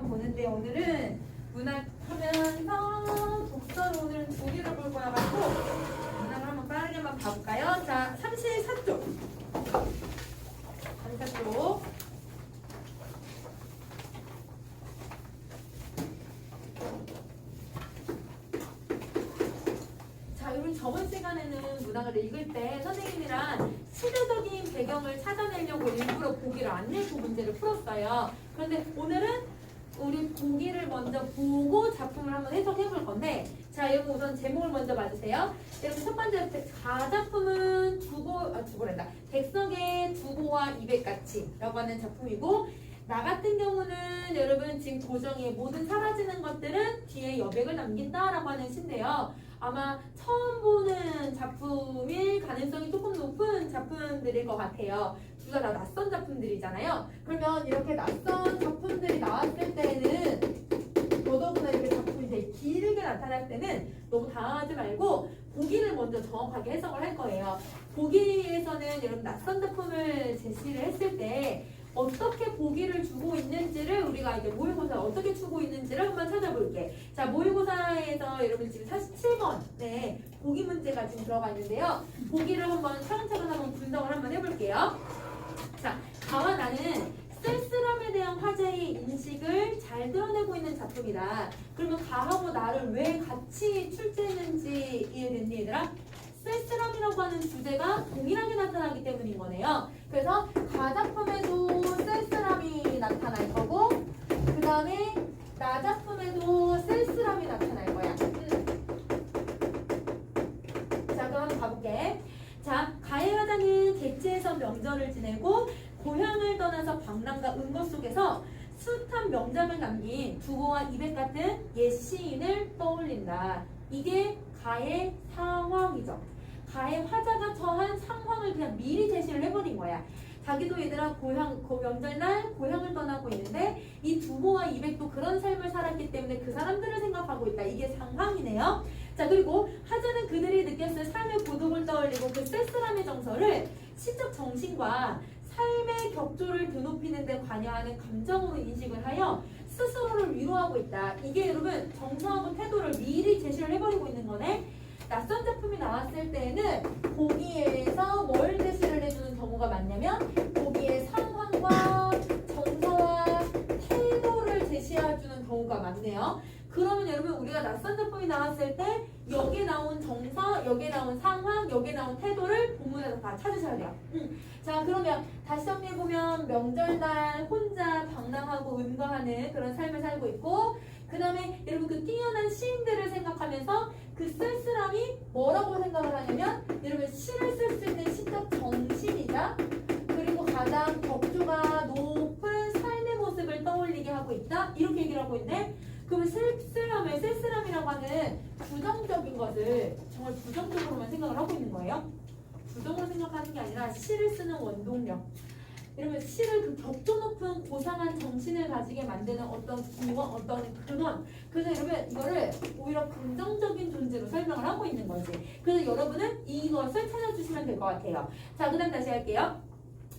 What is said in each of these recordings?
보는데 오늘은 문학하면서 독서를 오늘은 두 개를 볼 거여가지고 문학을 한번 빠르게 한번 봐볼까요? 자, 34쪽. 34쪽. 자, 여러분 저번 시간에는 문학을 읽을 때 선생님이랑 시대적인 배경을 찾아내려고 일부러 보기를 안 내고 문제를 풀었어요. 그런데 오늘은 우리 보기를 먼저 보고 작품을 한번 해석해 볼 건데, 자, 여러분 우선 제목을 먼저 봐주세요. 여러분 첫 번째 가작품은 두고란다. 백석의 두고와 이백가치라고 하는 작품이고, 나 같은 경우는 여러분 지금 고정의 모든 사라지는 것들은 뒤에 여백을 남긴다라고 하는 시인데요. 아마 처음 보는 작품일 가능성이 조금 높은 작품들일 것 같아요. 둘 다 낯선 작품들이잖아요. 그러면 이렇게 낯선 작품들이 나왔을 때는 더더구나 이렇게 작품이 되게 길게 나타날 때는 너무 당황하지 말고 보기를 먼저 정확하게 해석을 할 거예요. 보기에서는 여러분 낯선 작품을 제시를 했을 때 어떻게 보기를 주고 있는지를 우리가 이제 모의고사 어떻게 주고 있는지를 한번 찾아볼게. 자, 모의고사에서 여러분 지금 47번 네 보기 문제가 지금 들어가 있는데요. 보기를 한번 차근차근 한번 분석을 한번 해볼게요. 자, 가와 나는 쓸쓸함에 대한 화제의 인식을 잘 드러내고 있는 작품이다. 그러면 가하고 나를 왜 같이 출제했는지 이해됐니 얘들아? 쓸쓸함이라고 하는 주제가 동일하게 나타나기 때문인 거네요. 그래서 가작품에도 쓸쓸함이 나타날 거고, 그 다음에 나작품에도 쓸쓸함이 나타날 거야. 자, 그럼 한번 가볼게. 자, 가의 화자는 객지에서 명절을 지내고 고향을 떠나서 방랑과 은거 속에서 숱한 명작을 남긴 두고와 이백 같은 옛 시인을 떠올린다. 이게 가의 상황이죠. 가의 화자가 처한 상황을 그냥 미리 제시를 해버린 거야. 자기도 얘들아 명절날 고향을 떠나고 있는데 이 두고와 이백도 그런 삶을 살았기 때문에 그 사람들을 생각하고 있다. 이게 상황이네요. 자, 그리고 화자는 그들이 느꼈을 삶의 고독을 떠올리고 그 쓸쓸함의 정서를 시적 정신과 삶의 격조를 드높이는 데 관여하는 감정으로 인식을 하여 스스로를 위로하고 있다. 이게 여러분 정서하고 태도를 미리 제시를 해버리고 있는 거네. 낯선 작품이 나왔을 때는 보기에서 뭘 제시를 해주는 경우가 많냐면 보기의 상황과 정서와 태도를 제시해주는 경우가 많네요. 그러면 여러분 우리가 낯선 작품이 나왔을 때 여기에 나온 정서, 여기에 나온 상황, 여기에 나온 태도를 본문에서 다 찾으셔야 돼요. 자, 그러면 다시 정리해보면 명절날 혼자 방랑하고 은거하는 그런 삶을 살고 있고, 그 다음에 여러분 그 뛰어난 시인들을 생각하면서 그 쓸쓸함이 뭐라고 생각을 하냐면 여러분 시를 쓸 수 있는 시적 정신이자 그리고 가장 격조가 높은 삶의 모습을 떠올리게 하고 있다. 이렇게 얘기를 하고 있는데, 그러면 쓸쓸함이라고 하는 부정적인 것을 정말 부정적으로만 생각을 하고 있는 거예요. 부정으로 생각하는 게 아니라 시를 쓰는 원동력. 이러면 시를 그 격조 높은 고상한 정신을 가지게 만드는 어떤 기원, 어떤 근원. 그래서 여러분 이거를 오히려 긍정적인 존재로 설명을 하고 있는 거지. 그래서 여러분은 이것을 찾아주시면 될 것 같아요. 자, 그 다음 다시 할게요.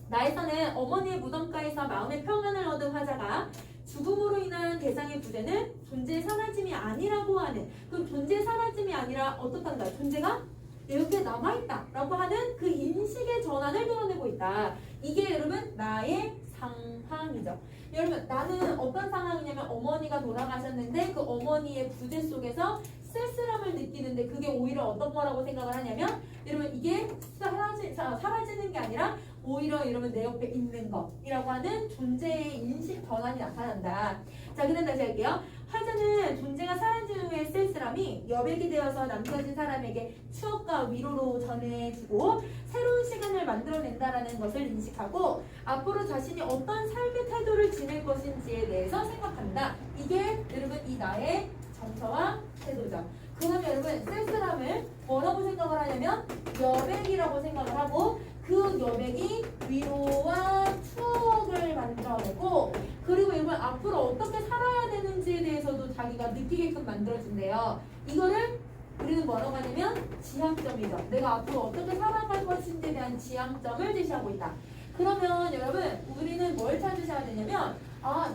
나에서는 어머니의 무덤가에서 마음의 평안을 얻은 화자가 죽음으로 인한 대상의 부재는 존재의 사라짐이 아니라고 하는, 그 존재의 사라짐이 아니라 어떻단가 존재가 이렇게 남아있다라고 하는 그 인식의 전환을 드러내고 있다. 이게 여러분 나의 상황이죠. 여러분 나는 어떤 상황이냐면 어머니가 돌아가셨는데 그 어머니의 부재 속에서 쓸쓸함을 느끼는데 그게 오히려 어떤 거라고 생각을 하냐면 여러분 이게 사라지는 게 아니라 오히려 이러면 내 옆에 있는 것이라고 하는 존재의 인식 전환이 나타난다. 자, 그 다음 다시 할게요. 화자는 존재가 사라진 후의 쓸쓸함이 여백이 되어서 남겨진 사람에게 추억과 위로로 전해지고 새로운 시간을 만들어낸다라는 것을 인식하고 앞으로 자신이 어떤 삶의 태도를 지낼 것인지에 대해서 생각한다. 이게 여러분 이 나의 정서와 태도죠. 그러면 여러분 쓸쓸함을 뭐라고 생각을 하냐면 여백이라고 생각을 하고 그 여백이 위로와 추억을 만들어내고 그리고 여러분 앞으로 어떻게 살아야 되는지에 대해서도 자기가 느끼게끔 만들어준대요. 이거를 우리는 뭐라고 하냐면 지향점이죠. 내가 앞으로 어떻게 살아갈 것인지에 대한 지향점을 제시하고 있다. 그러면 여러분 우리는 뭘 찾으셔야 되냐면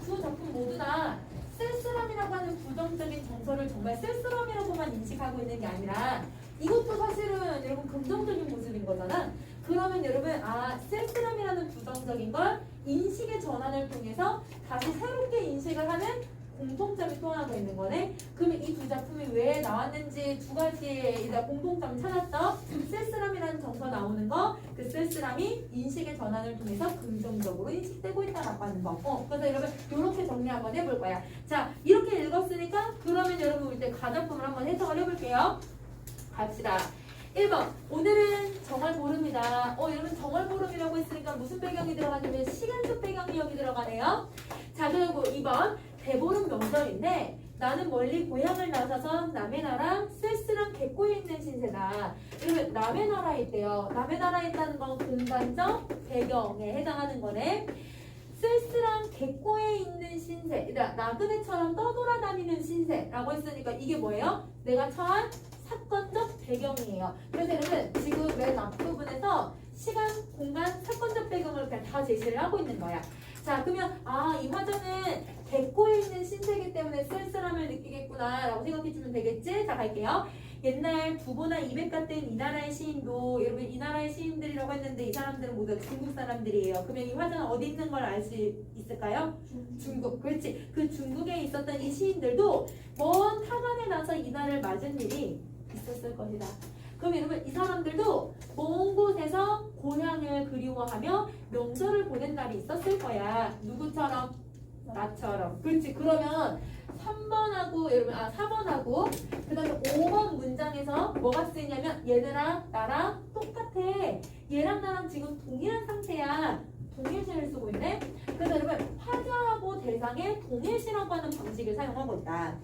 두 작품 모두 다 정서를 정말 쓸쓸함이라고만 인식하고 있는 게 아니라 이것도 사실은 여러분 긍정적인 모습인 거잖아. 그러면 여러분 쓸쓸함이라는 부정적인 걸 인식의 전환을 통해서 다시 새롭게 인식을 하는 공통점이 또 하나 더 있는 거네. 그러면 이 두 작품이 왜 나왔는지 두 가지의 공통점 찾았죠. 쓸쓸함이라는 정서 나오는 거, 그 쓸쓸함이 인식의 전환을 통해서 긍정적으로 인식되고 있다라고 하는 거. 그래서 여러분 이렇게 정리 한번 해볼 거야. 자, 이렇게 읽었으니까 그러면 여러분 이제 가작품을 한번 해석을 해볼게요. 갑시다. 1번. 오늘은 정월보름이다. 여러분 정월보름이라고 했으니까 무슨 배경이 들어가냐면 시간적 배경이 여기 들어가네요. 자, 그리고 2번. 대보름 명절인데 나는 멀리 고향을 나서서 남의 나라 쓸쓸한 객고에 있는 신세다. 여러분 남의 나라에 있대요. 남의 나라에 있다는 건 공간적 배경에 해당하는 거네. 쓸쓸한 객고에 있는 신세, 나그네처럼 떠돌아다니는 신세라고 했으니까 이게 뭐예요? 내가 처한 사건적 배경이에요. 그래서 여러분 지금 맨 앞부분에서 시간, 공간, 사건적 배경을 그냥 다 제시를 하고 있는 거야. 자, 그러면 이 화자는 객고에 있는 신세기 때문에 쓸쓸함을 느끼겠구나 라고 생각해주면 되겠지? 자, 갈게요. 옛날 두보나 이백 같은 이 나라의 시인도, 여러분 이 나라의 시인들이라고 했는데 이 사람들은 모두 중국 사람들이에요. 그러면 이 화자는 어디 있는 걸 알 수 있을까요? 중국. 그렇지. 그 중국에 있었던 이 시인들도 먼 타관에 나서 이 나라를 맞은 일이 있었을 것이다. 그럼 여러분 이 사람들도 먼 곳에서 고향을 그리워하며 명절을 보낸 날이 있었을 거야. 누구처럼? 나처럼. 그렇지. 그러면 3번하고 여러분 4번하고 그 다음에 5번 문장에서 뭐가 쓰이냐면 얘들아 나랑 똑같아. 얘랑 나랑 지금 동일한 상태야. 동일시를 쓰고 있네. 그래서 여러분 화자하고 대상의 동일시라고 하는 방식을 사용하고 있다.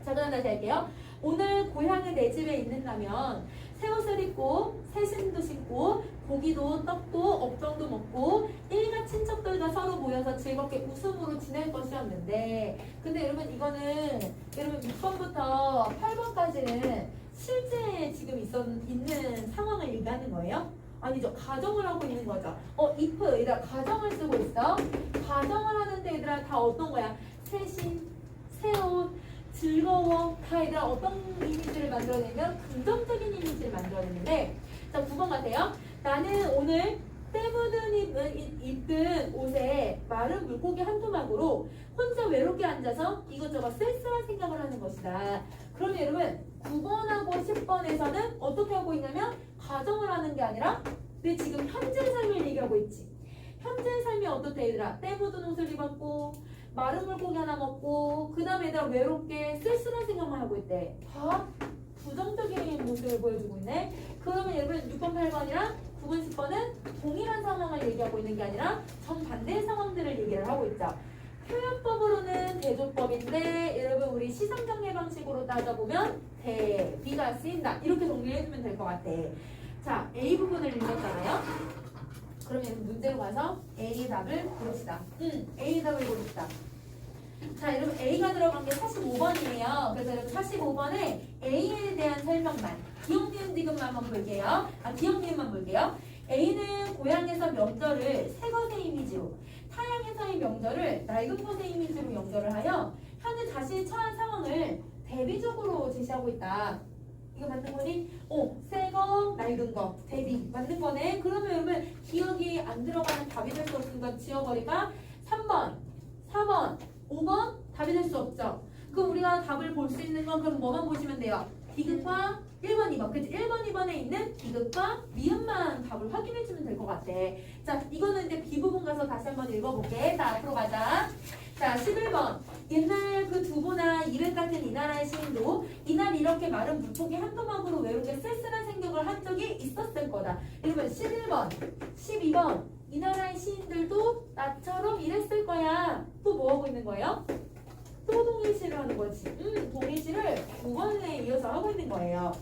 자, 그럼 다시 할게요. 오늘 고향에 내 집에 있는다면 새 옷을 입고 새신도 신고 고기도 떡도 업종도 먹고 일가 친척들과 서로 모여서 즐겁게 웃음으로 지낼 것이었는데, 근데 여러분 이거는 여러분 6번부터 8번까지는 실제 지금 있는 상황을 얘기하는 거예요? 아니죠. 가정을 하고 있는 거죠. if 얘들아 가정을 쓰고 있어. 가정을 하는데 얘들아 다 어떤 거야? 새신, 새옷, 즐거워. 다 얘들아 어떤 이미지를 만들어내면 긍정적인 이미지를 만들어내는데, 자 9번 같아요. 나는 오늘 때 묻은 입은 옷에 마른 물고기 한 토막으로 혼자 외롭게 앉아서 이것저것 쓸쓸한 생각을 하는 것이다. 그러면 여러분 9번하고 10번에서는 어떻게 하고 있냐면 가정을 하는 게 아니라 내 지금 현재 삶을 얘기하고 있지. 현재 삶이 어떻대 얘들아? 때 묻은 옷을 입었고 마른 물고기 하나 먹고 그 다음에 얘들아 외롭게 쓸쓸한 생각만 하고 있대. 다 부정적인 모습을 보여주고 있네. 그러면 여러분 6번, 8번이랑 9번, 10번은 동일한 상황을 얘기하고 있는 게 아니라 정반대의 상황들을 얘기를 하고 있죠. 표현법으로는 대조법인데 여러분 우리 시상정례 방식으로 따져보면 대비가 쓰인다. 이렇게 정리해주면 될 것 같아. 자, A 부분을 읽었잖아요. 그러면 문제로 가서 A 답을 고릅시다. A 답을 고릅시다. 자, 여러분 A가 들어간 게 45번이에요. 그래서 여러분 45번에 A에 대한 설명만, 기억, 니은, 디귿만 한번 볼게요. 기억, 니은만 볼게요. A는 고향에서 명절을 새 것의 이미지로, 타향에서의 명절을 낡은 것의 이미지로 연결을 하여 현재 자신이 처한 상황을 대비적으로 제시하고 있다. 이거 맞는 거니? 새 거, 낡은 거, 대비. 맞는 거네. 그러면 여러분 기억이 안 들어가는 답이 될 수 없는 건 지워버리가 3번, 4번, 5번 답이 될 수 없죠. 그럼 우리가 답을 볼 수 있는 건 그럼 뭐만 보시면 돼요? 디귿과 1번, 2번. 그치? 1번, 2번에 있는 디귿과 미음만 답을 확인해주면 될 것 같아. 자, 이거는 이제 B부분 가서 다시 한번 읽어볼게. 자, 앞으로 가자. 자, 11번. 옛날 그 두보나 이백 같은 이 나라의 시인도 이날 이렇게 마른 물고기 한 토막으로 외롭게 쓸쓸한 생각을 한 적이 있었을 거다. 여러분 11번, 12번. 이 나라의 시인들도 나처럼 이랬을 거야. 또 뭐 하고 있는 거예요? 또 동일시를 하는 거지. 동일시를 9번에 이어서 하고 있는 거예요.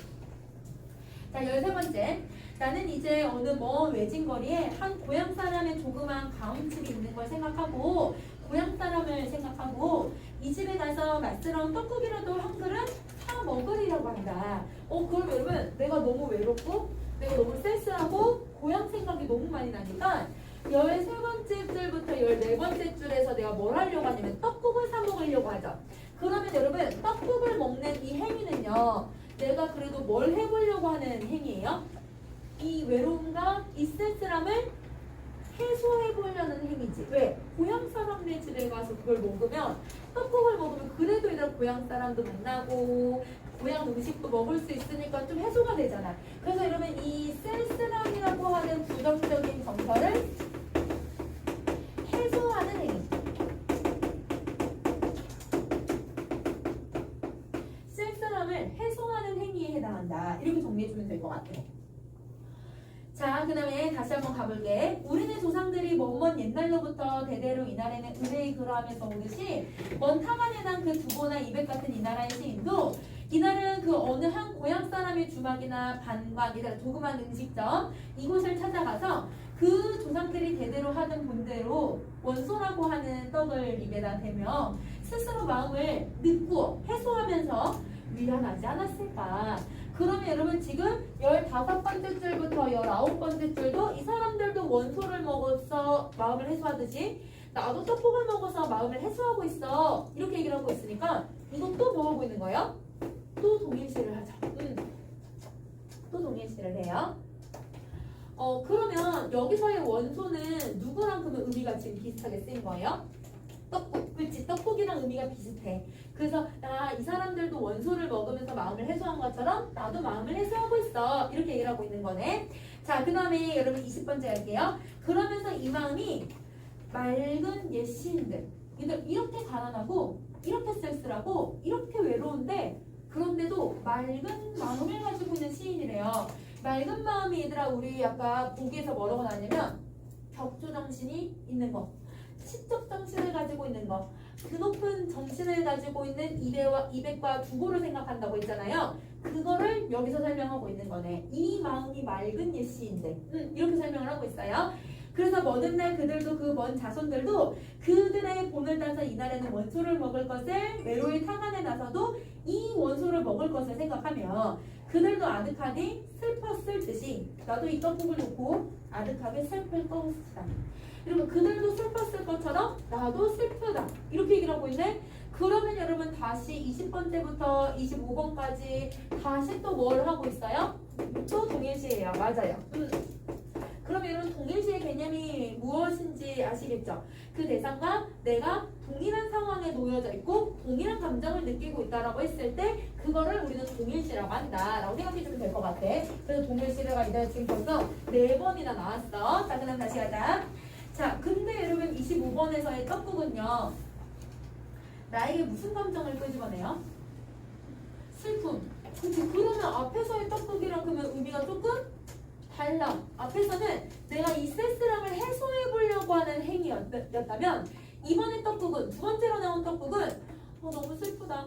자, 13번째. 나는 이제 어느 먼 외진 거리에 한 고향 사람의 조그만 가음집이 있는 걸 생각하고 고향 사람을 생각하고 이 집에 가서 맛스러운 떡국이라도 한 그릇 사 먹으리라고 한다. 그럼 여러분 내가 너무 외롭고 내가 너무 쓸쓸하고 고향 생각이 너무 많이 나니까 13번째 줄부터 14번째 줄에서 내가 뭘 하려고 하냐면 떡국을 사 먹으려고 하죠. 그러면 여러분 떡국을 내가 그래도 뭘 해보려고 하는 행위예요? 이 외로움과 이 쓸쓸함을 해소해보려는 행위지. 왜? 고향 사람네 집에 가서 그걸 먹으면, 떡국을 먹으면 그래도 일단 고향 사람도 만나고 고향 음식도 먹을 수 있으니까 좀 해소가 되잖아. 그래서 이러면 이 쓸쓸함이라고 하는 부정적인 정서를 해소하는 행위. 쓸쓸함을 해소하는 행위에 해당한다. 이렇게 정리해주면 될 것 같아. 자, 그 다음에 다시 한번 가볼게. 우리네 조상들이 먼 옛날로부터 대대로 이 나라에는 의뢰의 그러하면서 오듯이 먼 타간에 난 그 두고나 이백 같은 이 나라의 시인도 이날은 그 어느 한 고향 사람의 주막이나 반관이나 조그만 음식점 이곳을 찾아가서 그 조상들이 대대로 하던 본대로 원소라고 하는 떡을 입에다 대며 스스로 마음을 느끼고 해소하면서 위안하지 않았을까. 그러면 여러분 지금 15번째 줄부터 19번째 줄도 이 사람들도 원소를 먹어서 마음을 해소하듯이 나도 떡국을 먹어서 마음을 해소하고 있어. 이렇게 얘기를 하고 있으니까 이것도 뭐 하고 있는 거예요? 또 동일시를 하죠. 또 동일시를 해요. 그러면 여기서의 원소는 누구랑 그러면 의미가 지금 비슷하게 쓰인 거예요? 떡국, 그치? 떡국이랑 의미가 비슷해. 그래서 이 사람들도 원소를 먹으면서 마음을 해소한 것처럼 나도 마음을 해소하고 있어. 이렇게 얘기를 하고 있는 거네. 자, 그 다음에 여러분 20번째 할게요. 그러면서 이 마음이 맑은 옛 시인들. 이렇게 가난하고 이렇게 쓸쓸하고 이렇게 외로운데 그런데도 맑은 마음을 가지고 있는 시인이래요. 맑은 마음이 얘들아 우리 아까 보기에서 뭐라고 나왔냐면 격조정신이 있는 거. 시적 정신을 가지고 있는 거, 그 높은 정신을 가지고 있는 이백과 두고를 생각한다고 했잖아요. 그거를 여기서 설명하고 있는 거네. 이 마음이 맑은 옛 시인데 이렇게 설명을 하고 있어요. 그래서 먼 훗날 그들도 그 먼 자손들도 그들의 본을 따서 이날에는 원소를 먹을 것을 외로이 탕안에 나서도 이 원소를 먹을 것을 생각하며 그들도 아득하니 슬펐을 듯이 나도 이 떡국을 놓고 아득하게 슬플 것이다. 여러분 그들도 슬펐을 것처럼 나도 슬프다. 이렇게 얘기를 하고 있네. 그러면 여러분 다시 20번째부터 25번까지 다시 또 뭘 하고 있어요? 또 동일시예요. 맞아요. 그럼 여러분 동일시의 개념이 무엇인지 아시겠죠? 그 대상과 내가 동일한 상황에 놓여져 있고 동일한 감정을 느끼고 있다라고 했을 때 그거를 우리는 동일시라고 한다라고 생각해주면 될 것 같아. 그래서 동일시가 이제 지금 벌써 4번이나 나왔어. 자, 그럼 다시 가자. 자, 근데 여러분 25번에서의 떡국은요. 나에게 무슨 감정을 끄집어내요? 슬픔. 그치? 그러면 앞에서의 떡국이랑 그러면 의미가 조금 달라. 앞에서는 내가 이 쓸쓸함을 해소해보려고 하는 행위였다면 이번에 떡국은, 두 번째로 나온 떡국은 너무 슬프다.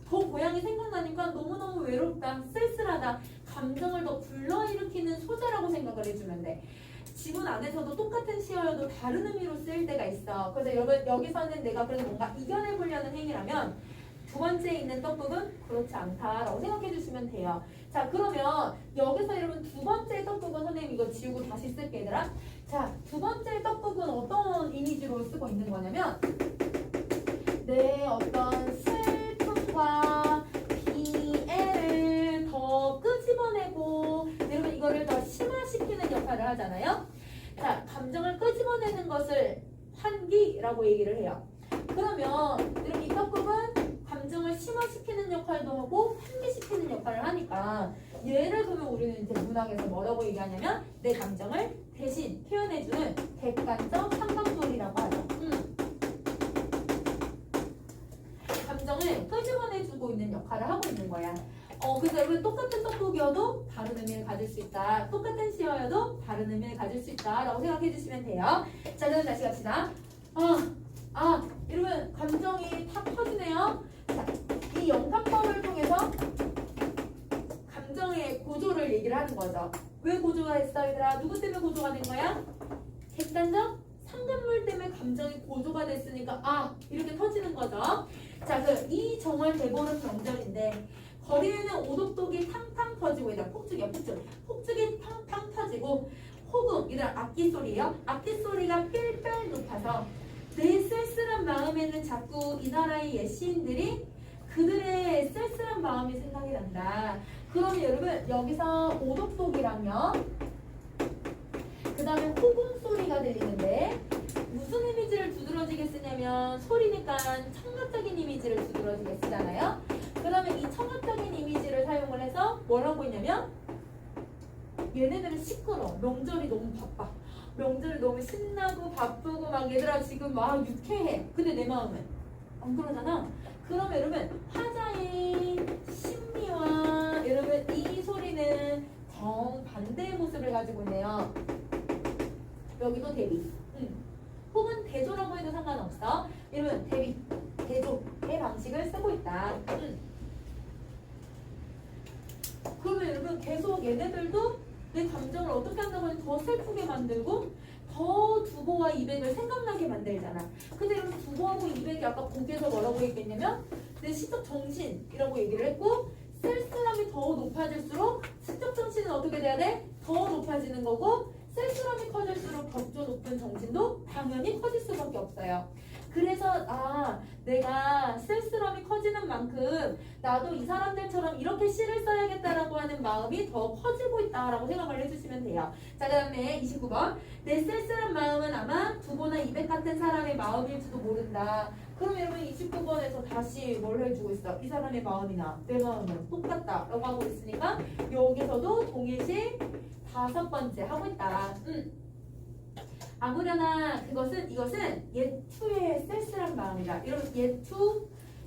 더 고향이 생각나니까 너무너무 외롭다. 쓸쓸하다. 감정을 더 불러일으키는 소재라고 생각을 해주면 돼. 지문 안에서도 똑같은 시어여도 다른 의미로 쓰일 때가 있어. 그래서 여러분 여기서는 내가 그래도 뭔가 이겨내보려는 행위라면 두 번째에 있는 떡국은 그렇지 않다라고 생각해 주시면 돼요. 자, 그러면 여기서 여러분 두 번째 떡국은 선생님 이거 지우고 다시 쓸게 얘들아. 자, 두 번째 떡국은 어떤 이미지로 쓰고 있는 거냐면 내 어떤 슬픔과 비애를 더 끄집어내고 여러분 이거를 더 심화시키는 역할을 하잖아요. 자, 감정을 끄집어내는 것을 환기라고 얘기를 해요. 그러면 여러분 이 떡국은 감정을 심화시키는 역할도 하고 환기시키는 역할을 하니까 얘를 보면 우리는 이제 문학에서 뭐라고 얘기하냐면 내 감정을 대신 표현해주는 객관적 상관돌이라고 하죠. 감정을 끄집어내주고 있는 역할을 하고 있는 거야. 그래서 여러분 똑같은 떡국이어도 다른 의미를 가질 수 있다. 똑같은 시어여도 다른 의미를 가질 수 있다 라고 생각해 주시면 돼요. 자, 그럼 다시 갑시다. 여러분 감정이 탁 터지네요. 자, 이 영감법을 통해서 감정의 고조를 얘기를 하는 거죠. 왜 고조가 됐어 얘들아? 누구 때문에 고조가 된 거야? 객관적 상관물 때문에 감정이 고조가 됐으니까 이렇게 터지는 거죠. 자, 이 정월 대보름 명절인데 거리에는 오독독이 탕탕 터지고 얘들아 폭죽이야 폭죽. 폭죽이 탕탕 터지고 호국 얘들아 악기 소리예요. 악기 소리가 삘삘 높아서 내 쓸쓸한 마음에는 자꾸 이 나라의 옛 시인들이 그들의 쓸쓸한 마음이 생각이 난다. 그러면 여러분 여기서 오독독이랑요. 그 다음에 호공 소리가 들리는데 무슨 이미지를 두드러지게 쓰냐면 소리니까 청각적인 이미지를 두드러지게 쓰잖아요. 그러면 이 청각적인 이미지를 사용을 해서 뭘 하고 있냐면 얘네들은 시끄러워. 명절이 너무 바빠. 명절이 너무 신나고 바쁘고 막 얘들아 지금 막 유쾌해. 근데 내 마음은 안 그러잖아. 그럼 여러분 화자의 심미와 여러분 이 소리는 정반대의 모습을 가지고 있네요. 여기도 대비. 혹은 대조라고 해도 상관없어. 여러분 대비, 대조의 방식을 쓰고 있다. 그러면 여러분 계속 얘네들도 내 감정을 어떻게 한다고 하면 더 슬프게 만들고 더 두보와 이백을 생각나게 만들잖아. 근데 여러분 두보하고 이백이 아까 거기에서 뭐라고 얘기했냐면 내 시적 정신이라고 얘기를 했고 쓸쓸함이 더 높아질수록 시적 정신은 어떻게 돼야 돼? 더 높아지는 거고 쓸쓸함이 커질수록 격조 높은 정신도 당연히 커질 수밖에 없어요. 그래서 내가 쓸쓸함이 커지는 만큼 나도 이 사람들처럼 이렇게 시를 써야겠다라고 하는 마음이 더 커지고 있다라고 생각을 해주시면 돼요. 자, 그 다음에 29번 내 쓸쓸한 마음은 아마 두보나 이백 같은 사람의 마음일지도 모른다. 그럼 여러분 29번에서 다시 뭘 해주고 있어? 이 사람의 마음이나 내 마음은 똑같다 라고 하고 있으니까 여기서도 동일시 5번째 하고 있다. 아무려나 이것은 예투의 쓸쓸한 마음이다. 여러분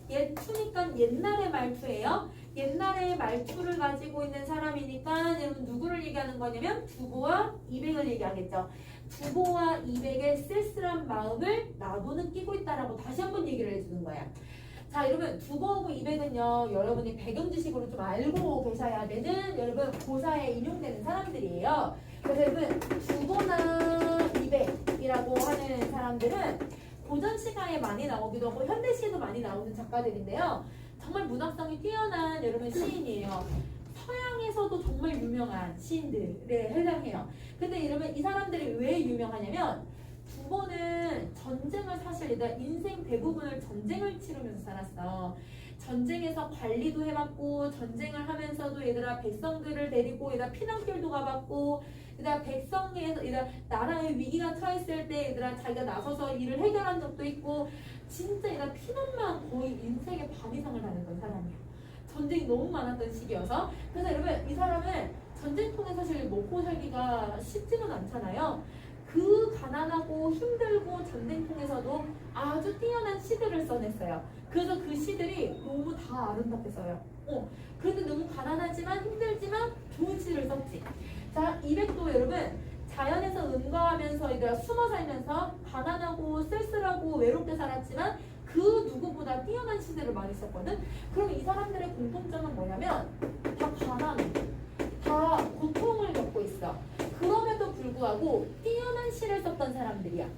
예투니까 옛날의 말투예요. 옛날의 말투를 가지고 있는 사람이니까 여러분 누구를 얘기하는 거냐면 두보와 이백을 얘기하겠죠. 두보와 이백의 쓸쓸한 마음을 나도 느끼고 있다라고 다시 한번 얘기를 해주는 거야. 자, 여러분 두보하고 이백은요 여러분이 배경 지식으로 좀 알고 계셔야 되는 여러분 고사에 인용되는 사람들이에요. 그래서 여러분 두보나 이백이라고 하는 사람들은 고전 시가에 많이 나오기도 하고 현대 시에도 많이 나오는 작가들인데요. 정말 문학성이 뛰어난 여러분 시인이에요. 서양에서도 정말 유명한 시인들에 해당해요. 근데 여러분 이 사람들이 왜 유명하냐면 두보는 전쟁을 사실 얘들 인생 대부분을 전쟁을 치르면서 살았어. 전쟁에서 관리도 해봤고 전쟁을 하면서도 얘들아 백성들을 데리고 얘들아 피난길도 가봤고 얘들아 백성에서 얘들아 나라의 위기가 처했을 때 얘들아 자기가 나서서 일을 해결한 적도 있고 진짜 얘들아 피난만 거의 인생의 반 이상을 하는 사람이야. 전쟁이 너무 많았던 시기여서. 그래서 여러분 이 사람은 전쟁통에 사실 먹고 살기가 쉽지는 않잖아요. 그 가난하고 힘들고 전쟁통에서도 아주 뛰어난 시들을 써냈어요. 그래서 그 시들이 너무 다 아름답게 써요. 그래도 너무 가난하지만 힘들지만 좋은 시를 썼지. 자, 이백도 여러분 자연에서 은거하면서 이들 숨어 살면서 가난하고 쓸쓸하고 외롭게 살았지만 그 누구보다 뛰어난 시들을 많이 썼거든. 그럼 이 사람들의 공통점은 뭐냐면 다 가난해. 다 고통을 겪고 있어. 그럼에도 불구하고 뛰어난 시를 썼던 사람들이야.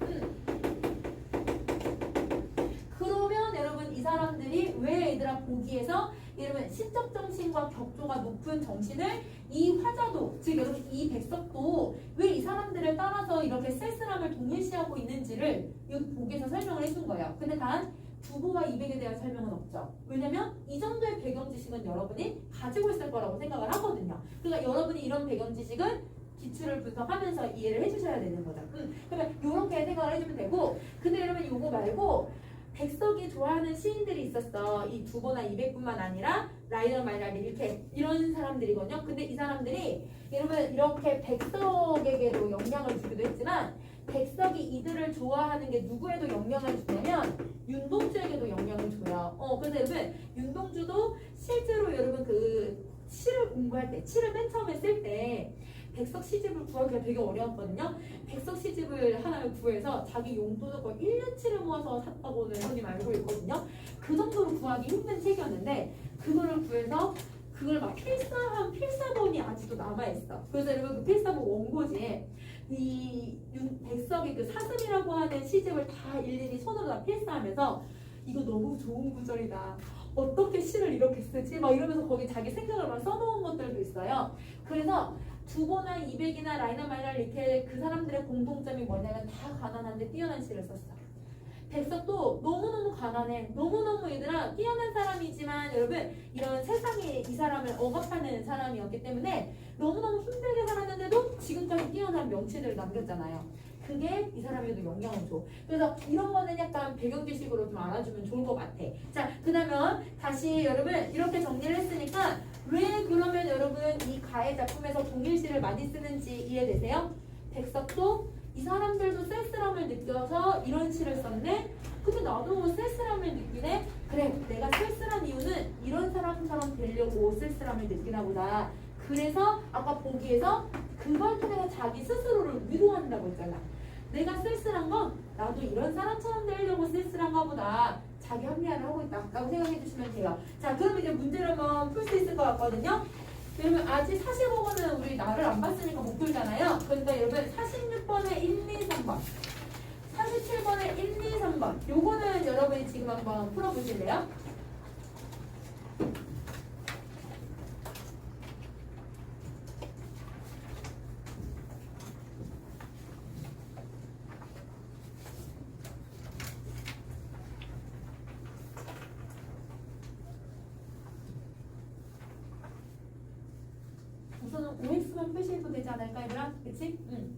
그러면 여러분 이 사람들이 왜 얘들아 보기에서 여러분 시적 정신과 격조가 높은 정신을 이 화자도 즉 여러분 이 백석도 왜 이 사람들을 따라서 이렇게 쓸쓸함을 동일시하고 있는지를 여기 보기에서 설명을 해준 거예요. 근데 단 두보와 이백에 대한 설명은 없죠. 왜냐면 이 정도의 배경 지식은 여러분이 가지고 있을 거라고 생각을 하거든요. 그러니까 여러분이 이런 배경 지식은 기출을 분석하면서 이해를 해주셔야 되는 거죠. 그러면 이렇게 생각을 해주면 되고, 근데 여러분 이거 말고 백석이 좋아하는 시인들이 있었어. 이 두보나 이백뿐만 아니라 라이너 마이너 릴케 이런 사람들이거든요. 근데 이 사람들이 여러분 이렇게 백석에게도 영향을 주기도 했지만 백석이 이들을 좋아하는 게 누구에도 영향을 주냐면 윤동주에게도 영향을 줘요. 그래서 여러분 윤동주도 실제로 여러분 그 시를 공부할 때, 시를 맨 처음에 쓸 때 백석 시집을 구하기가 되게 어려웠거든요. 백석 시집을 하나를 구해서 자기 용돈을 거의 1년치를 모아서 샀다고는 흔히 알고 있거든요. 그 정도로 구하기 힘든 책이었는데 그거를 구해서 그걸 막 필사한 필사본이 아직도 남아있어. 그래서 여러분 그 필사본 원고지에 이 백석의 그 사슴이라고 하는 시집을 다 일일이 손으로 다 필사하면서 이거 너무 좋은 구절이다. 어떻게 시를 이렇게 쓰지? 막 이러면서 거기 자기 생각을 막 써놓은 것들도 있어요. 그래서 두보나 이백이나 라이너 마이너 이렇게 그 사람들의 공통점이 뭐냐면 다 가난한데 뛰어난 시를 썼어. 백석도 너무너무 가난해. 너무너무 얘들아 뛰어난 사람이지만 여러분 이런 세상에 이 사람을 억압하는 사람이었기 때문에 너무너무 힘들게 살았는데도 지금까지 뛰어난 명치들을 남겼잖아요. 그게 이 사람에게도 영향을 줘. 그래서 이런 거는 약간 배경 지식으로 좀 알아주면 좋을 것 같아. 자, 그러면 다시 여러분 이렇게 정리를 했으니까 왜 그러면 여러분 이 가해 작품에서 동일시를 많이 쓰는지 이해되세요? 백석도 이 사람들도 쓸쓸함을 느껴서 이런 시를 썼네? 근데 나도 쓸쓸함을 느끼네? 그래, 내가 쓸쓸한 이유는 이런 사람처럼 되려고 쓸쓸함을 느끼나 보다. 그래서 아까 보기에서 그걸 통해서 자기 스스로를 위로한다고 했잖아. 내가 쓸쓸한 건 나도 이런 사람처럼 되려고 쓸쓸한가 보다. 자기 합리화를 하고 있다 라고 생각해 주시면 돼요. 자, 그럼 이제 문제를 한번 풀 수 있을 것 같거든요. 여러분 아직 45번은 우리 나를 안 봤으니까 못 풀잖아요. 그러니까 여러분 46번에 1, 2, 3번 47번에 1, 2, 3번 요거는 여러분이 지금 한번 풀어보실래요? 우선은 OX만 표시해도 되지 않을까 얘들아? 그치? 응.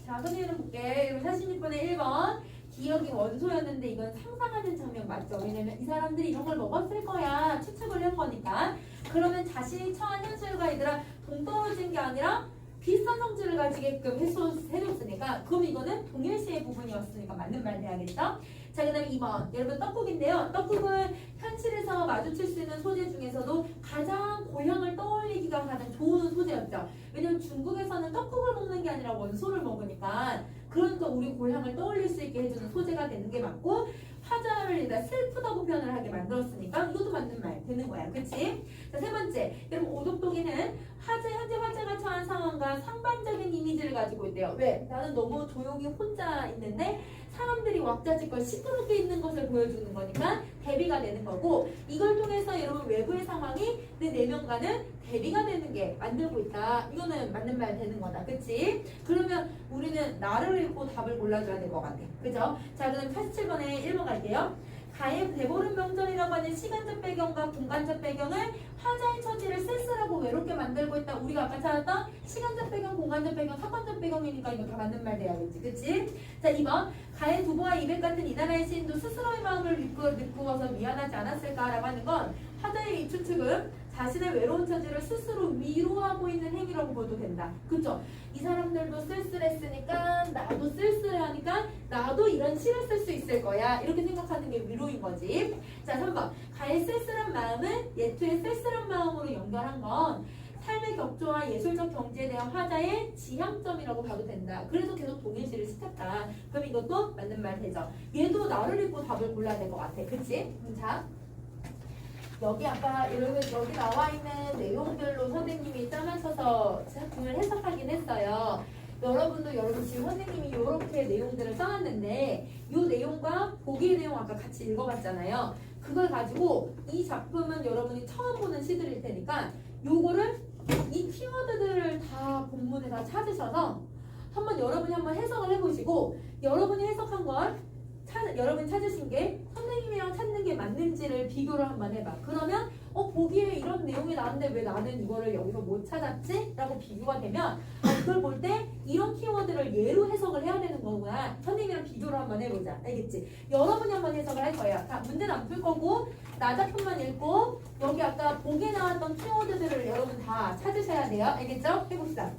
자, 선생님 볼게. 46번에 1번. 기억이 원소였는데 이건 상상하는 장면 맞죠? 왜냐면 이 사람들이 이런 걸 먹었을 거야. 추측을 한 거니까. 그러면 자신이 처한 현실과 얘들아 동떨어진 게 아니라 비슷한 성질을 가지게끔 해줬으니까 그럼 이거는 동일시의 부분이었으니까 맞는 말 돼야겠죠? 자, 그 다음에 2번. 여러분 떡국인데요. 떡국은 현실에서 마주칠 수 있는 소재 중에서도 가장 고향을 떠올리기가 가장 좋은 소재였죠. 왜냐면 중국에서는 떡국을 먹는 게 아니라 원소를 먹으니까 그러니까 우리 고향을 떠올릴 수 있게 해주는 소재가 되는 게 맞고 화자를 일단 슬프다고 표현을 하게 만들었으니까 이것도 맞는 말 되는 거야. 그치? 자, 세 번째. 여러분 오독독이는 현재 화자가 처한 상황과 상반적인 이미지를 가지고 있대요. 왜? 나는 너무 조용히 혼자 있는데 사람들이 왁자지껄 시끄럽게 있는 것을 보여주는 거니까 대비가 되는 거고 이걸 통해서 여러분 외부의 상황이 내 내면과는 대비가 되는 게 만들고 있다. 이거는 맞는 말 되는 거다. 그치? 그러면 우리는 나를 읽고 답을 골라줘야 될 것 같아. 그죠? 자, 그럼 87번에 1번 갈게요. 가해 대보름 명절이라고 하는 시간적 배경과 공간적 배경을 화자의 처지를 쓸쓸하고 외롭게 만들고 있다. 우리가 아까 찾았던 시간적 배경, 공간적 배경, 사건적 배경이니까 이거 다 맞는 말 돼야겠지. 그치? 자, 2번. 가해 두보와 이백 같은 이 나라의 시인도 스스로의 마음을 느끼고서 미안하지 않았을까라고 하는 건 화자의 이 추측은 자신의 외로운 처지를 스스로 위로하고 있는 행위라고 봐도 된다. 그쵸? 이 사람들도 쓸쓸했으니까 나도 쓸쓸하니까 나도 이런 시를 쓸 수 있을 거야. 이렇게 생각하는 게 위로인 거지. 자, 3번. 가의 쓸쓸한 마음은 예투의 쓸쓸한 마음으로 연결한 건 삶의 격조와 예술적 경지에 대한 화자의 지향점이라고 봐도 된다. 그래서 계속 동일시를 시켰다. 그럼 이것도 맞는 말 되죠. 얘도 나를 읽고 답을 골라야 될 것 같아. 그치? 자. 여기 아까 여기 나와 있는 내용들로 선생님이 짜맞춰서 작품을 해석하긴 했어요. 여러분 지금 선생님이 이렇게 내용들을 써놨는데 이 내용과 보기의 내용 아까 같이 읽어봤잖아요. 그걸 가지고 이 작품은 여러분이 처음 보는 시들일 테니까 요거를 이 키워드들을 다 본문에 다 찾으셔서 여러분이 한번 해석을 해보시고 여러분이 해석한 걸 여러분이 찾으신 게 선생님이랑 찾는 게 맞는지를 비교를 한번 해봐. 그러면 보기에 이런 내용이 나왔는데 왜 나는 이거를 여기서 못 찾았지? 라고 비교가 되면 그걸 볼 때 이런 키워드 키워드를 예로 해석을 해야 되는 거구나. 선생님이랑 비교를 한번 해보자. 알겠지? 여러분이 한번 해석을 할 거예요. 자, 문제는 안 풀 거고 나 작품만 읽고 여기 아까 보기에 나왔던 키워드들을 여러분 다 찾으셔야 돼요. 알겠죠? 해봅시다.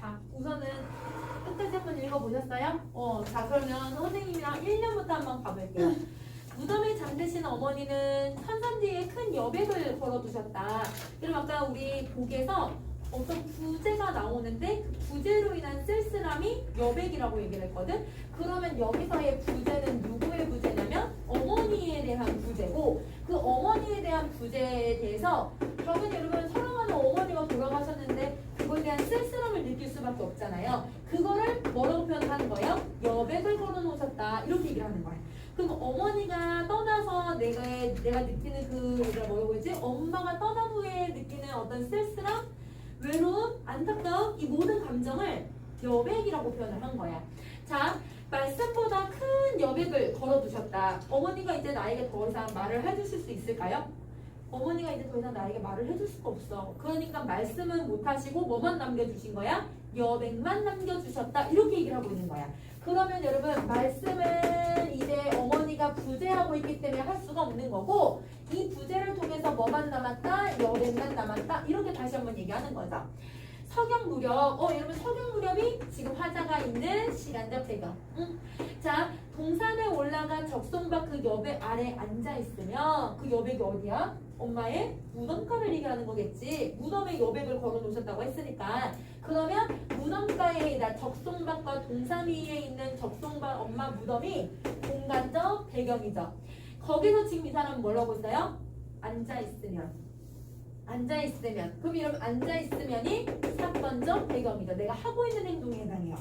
자, 우선은 끝까지 한번 읽어보셨어요? 자, 그러면 선생님이랑 1년부터 한번 가볼게요. 무덤에 잠드신 어머니는 천산지에 큰 여백을 걸어두셨다. 그럼 아까 우리 복에서 어떤 부재가 나오는데 그 부재로 인한 쓸쓸함이 여백이라고 얘기를 했거든. 그러면 여기서의 부재는 누구의 부재냐면 어머니에 대한 부재고, 그 어머니에 대한 부재에 대해서 그러면 여러분 사랑하는 어머니가 돌아가셨는데 그거에 대한 쓸쓸함을 느낄 수밖에 없잖아요. 그거를 뭐라고 표현하는 거예요? 여백을 걸어놓으셨다, 이렇게 얘기를 하는 거예요. 그럼 어머니가 떠나서 내가 느끼는 그 뭐라고 하지? 엄마가 떠난 후에 느끼는 어떤 쓸쓸함, 외로움, 안타까움, 이 모든 감정을 여백이라고 표현을 한 거야. 자, 말씀보다 큰 여백을 걸어두셨다. 어머니가 이제 나에게 더 이상 말을 해주실 수 있을까요? 어머니가 이제 더 이상 나에게 말을 해줄 수가 없어. 그러니까 말씀은 못하시고 뭐만 남겨주신 거야? 여백만 남겨주셨다. 이렇게 얘기를 하고 있는 거야. 그러면 여러분, 말씀은 이제 어머니가 부재하고 있기 때문에 할 수가 없는 거고, 이 부재를 통해서 뭐만 남았다? 여백만 남았다. 이렇게 다시 한번 얘기하는 거죠. 석양 무렵. 여러분 석양 무렵이 지금 화자가 있는 시간적 배경. 자, 동산에 올라가 적송박 그 여백 아래 앉아 있으면 그 여백이 어디야? 엄마의 무덤가를 얘기하는 거겠지. 무덤에 여백을 걸어 놓으셨다고 했으니까. 그러면 무덤가에 적송박과 동산 위에 있는 적송박 엄마 무덤이 공간적 배경이죠. 거기서 지금 이 사람은 뭘 하고 있어요? 앉아있으면. 그럼 여러분 앉아있으면이 사건적 배경이죠. 내가 하고 있는 행동에 해당해요.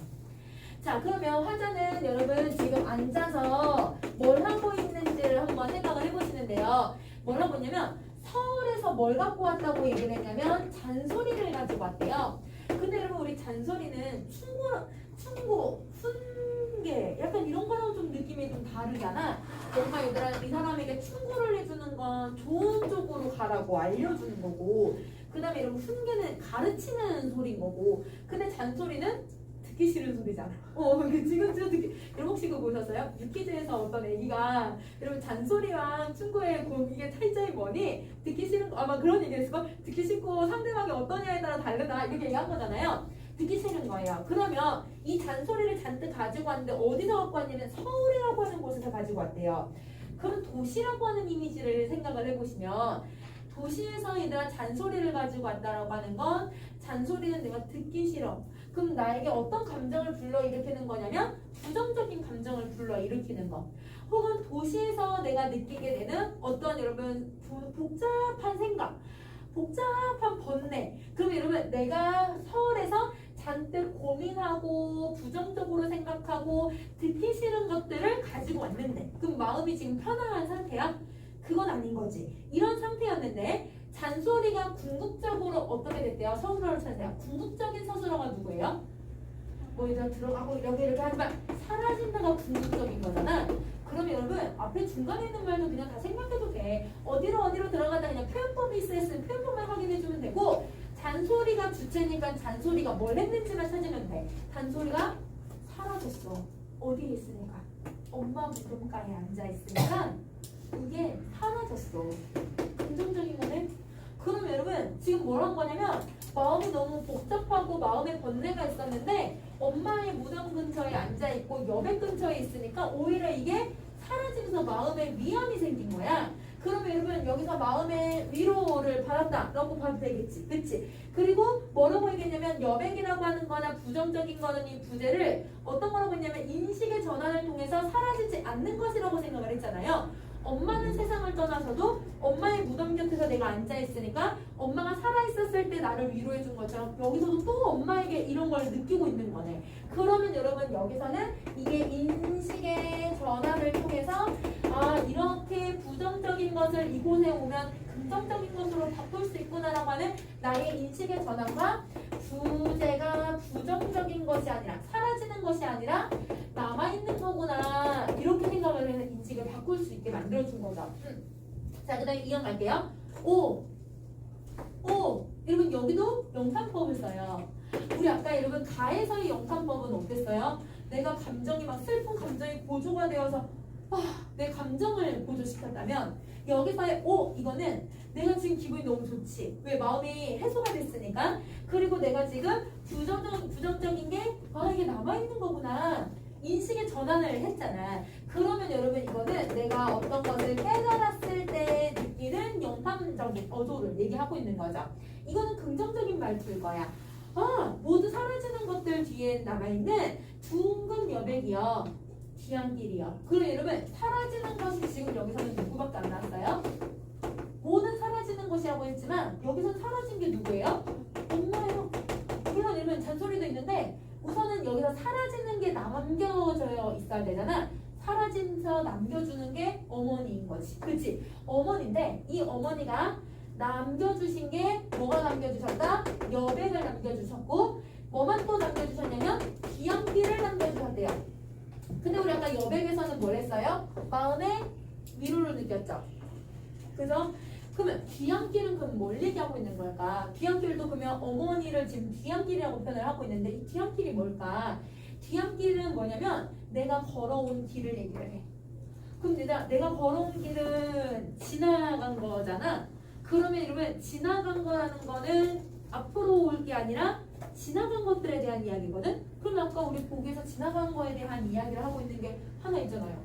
자, 그러면 화자는 여러분 지금 앉아서 뭘 하고 있는지를 한번 생각을 해보시는데요. 뭘 하고 있냐면 서울에서 뭘 갖고 왔다고 얘기를 했냐면 잔소리를 가지고 왔대요. 근데 여러분 우리 잔소리는 충고, 훈계 약간 이런 거랑 좀 느낌이 좀 다르잖아. 뭔가 얘들아 이 사람에게 충고를 해주는 건 좋은 쪽으로 가라고 알려주는 거고, 그 다음에 여러분 훈계는 가르치는 소리인 거고, 근데 잔소리는 듣기 싫은 소리잖아. 지금 듣기. 여러분 혹시 그거 보셨어요? 유퀴즈에서 어떤 애기가 여러분 잔소리랑 충고의 이게 차이점이 뭐니? 듣기 싫은 거 아마 그런 얘기 했을 걸. 듣기 싫고 상대방이 어떠냐에 따라 다르다 이렇게 얘기한 거잖아요. 듣기 싫은 거예요. 그러면 이 잔소리를 잔뜩 가지고 왔는데 어디서 갖고 왔냐면 서울이라고 하는 곳에서 가지고 왔대요. 그럼 도시라고 하는 이미지를 생각을 해보시면 도시에서 얘들아 잔소리를 가지고 왔다라고 하는 건 잔소리는 내가 듣기 싫어. 그럼 나에게 어떤 감정을 불러일으키는 거냐면 부정적인 감정을 불러일으키는 거. 혹은 도시에서 내가 느끼게 되는 어떤 여러분 복잡한 생각, 복잡한 번뇌. 그럼 여러분 내가 서울에서 잔뜩 고민하고 부정적으로 생각하고 듣기 싫은 것들을 가지고 왔는데 그럼 마음이 지금 편안한 상태야? 그건 아닌 거지. 이런 상태였는데 잔소리가 궁극적으로 어떻게 됐대요? 서술어를 찾으세요. 궁극적인 서술어가 누구예요? 뭐 이제 들어가고 이렇게 하지만 사라진다가 궁극적인 거잖아. 그러면 여러분 앞에 중간에 있는 말도 그냥 다 생각해도 돼. 어디로 들어가다 그냥 표현법이 있으면 표현법만 확인해주면 되고, 잔소리가 주체니까 잔소리가 뭘 했는지만 찾으면 돼. 잔소리가 사라졌어. 어디에 있으니까? 엄마 무덤가에 앉아있으니까 이게 사라졌어. 긍정적인 거네. 그럼 여러분 지금 뭘 한 거냐면 마음이 너무 복잡하고 마음에 번뇌가 있었는데 엄마의 무덤 근처에 앉아있고 여백 근처에 있으니까 오히려 이게 사라지면서 마음에 위안이 생긴 거야. 그러면 여러분 여기서 마음의 위로를 받았다 라고 봐도 되겠지. 그치? 그리고 뭐라고 얘기했냐면 여백이라고 하는 거나 부정적인 거는 이 부재를 어떤 거라고 했냐면 인식의 전환을 통해서 사라지지 않는 것이라고 생각을 했잖아요. 엄마는 세상을 떠나서도 엄마의 무덤 곁에서 내가 앉아있으니까 엄마가 살아있었을 때 나를 위로해준 것처럼 여기서도 또 엄마에게 이런 걸 느끼고 있는 거네. 그러면 여러분 여기서는 이게 인식의 전환을 통해서 이렇게 부정적인 것을 이곳에 오면 긍정적인 것으로 바꿀 수 있구나라고 하는 나의 인식의 전환과 부재가 부정적인 것이 아니라 사라지는 것이 아니라 남아있는 거구나 이렇게 생각을 해서 인식을 바꿀 수 있게 만들어준 거죠. 자, 그 다음에 이어갈게요. 여러분 여기도 영탄법을 써요. 우리 아까 여러분 가에서의 영탄법은 어땠어요? 내가 감정이 막 슬픈 감정이 고조가 되어서 내 감정을 고조시켰다면 여기서의 이거는 내가 지금 기분이 너무 좋지. 왜? 마음이 해소가 됐으니까. 그리고 내가 지금 부정적인 게 이게 남아있는 거구나. 인식의 전환을 했잖아. 그러면 여러분 이거는 내가 어떤 것을 깨달았을 때 느끼는 영탐적인 어조를 얘기하고 있는 거죠. 이거는 긍정적인 말투일 거야. 모두 사라지는 것들 뒤에 남아있는 둥근 여백이요. 기안길이요. 그럼 여러분 사라지는 것이 지금 여기서는 누구밖에 안 나왔어요? 모든 사라지는 것이라고 했지만 여기서 사라진 게 누구예요? 엄마예요. 물론 여러분 잔소리도 있는데 우선은 여기서 사라지는 게 남겨져 있어야 되잖아. 사라지면서 남겨주는 게 어머니인 거지. 그치? 어머니인데 이 어머니가 남겨주신 게 뭐가 남겨주셨다? 여백을 남겨주셨고 뭐만 또 남겨주셨냐면 기안길을 남겨주셨대요. 근데 우리 아까 여백에서는 뭘 했어요? 마음의 위로를 느꼈죠. 그래서 그러면 귀향길은 그럼 뭘 얘기하고 있는 걸까? 귀향길도 그러면 어머니를 지금 귀향길이라고 표현을 하고 있는데 이 귀향길이 뭘까? 귀향길은 뭐냐면 내가 걸어온 길을 얘기를 해. 그럼 내가 걸어온 길은 지나간 거잖아. 그러면 여러분 지나간 거라는 거는 앞으로 올 게 아니라 지나간 것들에 대한 이야기거든? 그럼 아까 우리 보기에서 지나간 거에 대한 이야기를 하고 있는 게 하나 있잖아요.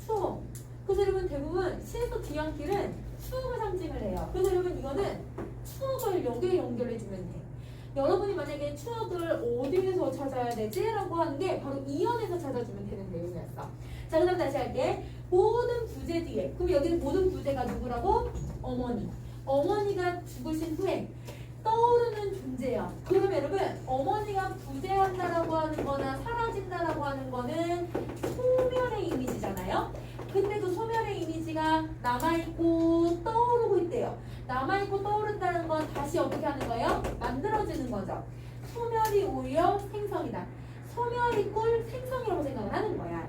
추억. 그래서 여러분 대부분 시에서 뒤안길은 추억을 상징을 해요. 그래서 여러분 이거는 추억을 여기에 연결해주면 돼. 여러분이 만약에 추억을 어디에서 찾아야 되지? 라고 하는 게 바로 이연에서 찾아주면 되는 내용이었어. 자, 그 다음 다시 할게. 모든 부재 뒤에. 그럼 여기는 모든 부재가 누구라고? 어머니. 어머니가 죽으신 후에 떠오르는 존재야. 그럼 여러분 어머니가 부재한다라고 하는 거나 사라진다라고 하는 거는 소멸의 이미지잖아요. 근데 그 소멸의 이미지가 남아있고 떠오르고 있대요. 남아있고 떠오른다는 건 다시 어떻게 하는 거예요? 만들어지는 거죠. 소멸이 오히려 생성이다. 소멸이 꿀 생성이라고 생각을 하는 거야.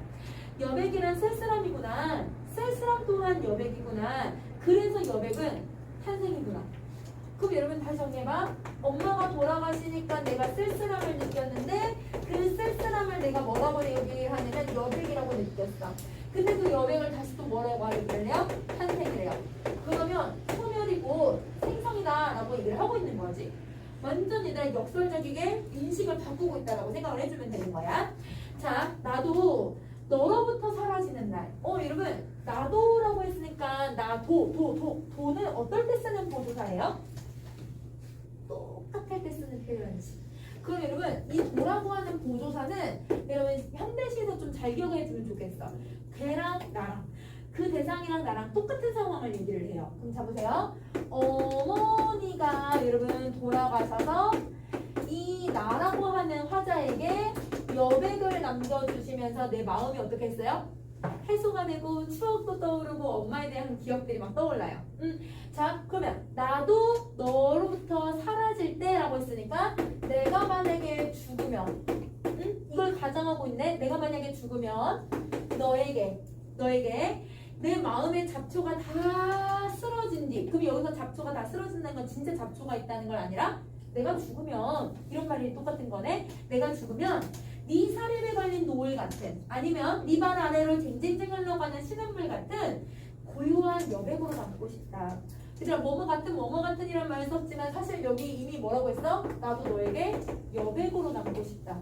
여백이란 쓸쓸함이구나. 쓸쓸함 또한 여백이구나. 그래서 여백은 탄생이구나. 그럼 여러분 다시 정리해봐. 엄마가 돌아가시니까 내가 쓸쓸함을 느꼈는데 그 쓸쓸함을 내가 뭐라고 얘기를 하냐면 여백이라고 느꼈어. 근데 그 여백을 다시 또 뭐라고 얘기를 해요? 탄생이래요. 그러면 소멸이고 생성이다 라고 얘기를 하고 있는 거지. 완전 얘들아 역설적이게 인식을 바꾸고 있다라고 생각을 해주면 되는 거야. 자, 나도 너로부터 사라지는 날. 여러분 나도라고 했으니까 도는 어떨 때 쓰는 보조사예요? 똑같을 때 쓰는 표현이지. 그럼 여러분 이 도라고 하는 보조사는 여러분 현대시에서 좀 잘 기억해주면 좋겠어. 걔랑 나랑 그 대상이랑 나랑 똑같은 상황을 얘기를 해요. 그럼 잡으세요. 어머니가 여러분 돌아가셔서 이 나라고 하는 화자에게 여백을 남겨주시면서 내 마음이 어떻게 했어요? 해소가 되고 추억도 떠오르고 엄마에 대한 기억들이 막 떠올라요. 자, 그러면 나도 너로부터 사라질 때라고 했으니까 내가 만약에 죽으면 이걸 가정하고 있네. 내가 만약에 죽으면 너에게 내 마음의 잡초가 다 쓰러진 뒤. 그럼 여기서 잡초가 다 쓰러진다는 건 진짜 잡초가 있다는 건 아니라 내가 죽으면 이런 말이 똑같은 거네. 내가 죽으면 네 사립에 걸린 노을 같은 아니면 네 발 아래로 쟁쟁쟁 흘러가는 신음물 같은 고요한 여백으로 남고 싶다. 얘들아 뭐뭐 같은 이란 말은 썼지만 사실 여기 이미 뭐라고 했어? 나도 너에게 여백으로 남고 싶다.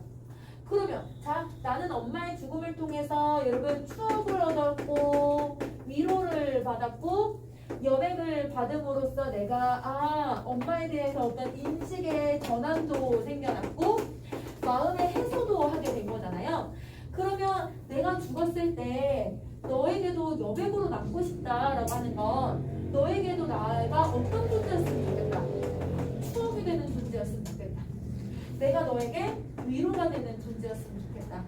그러면 자 나는 엄마의 죽음을 통해서 여러분 추억을 얻었고 위로를 받았고 여백을 받음으로써 내가 엄마에 대해서 어떤 인식의 전환도 생겨났고 마음의 해소도 하게 된 거잖아요. 그러면 내가 죽었을 때 너에게도 여백으로 남고 싶다라고 하는 건 너에게도 나가 어떤 존재였으면 좋겠다. 추억이 되는 존재였으면 좋겠다. 내가 너에게 위로가 되는 존재였으면 좋겠다.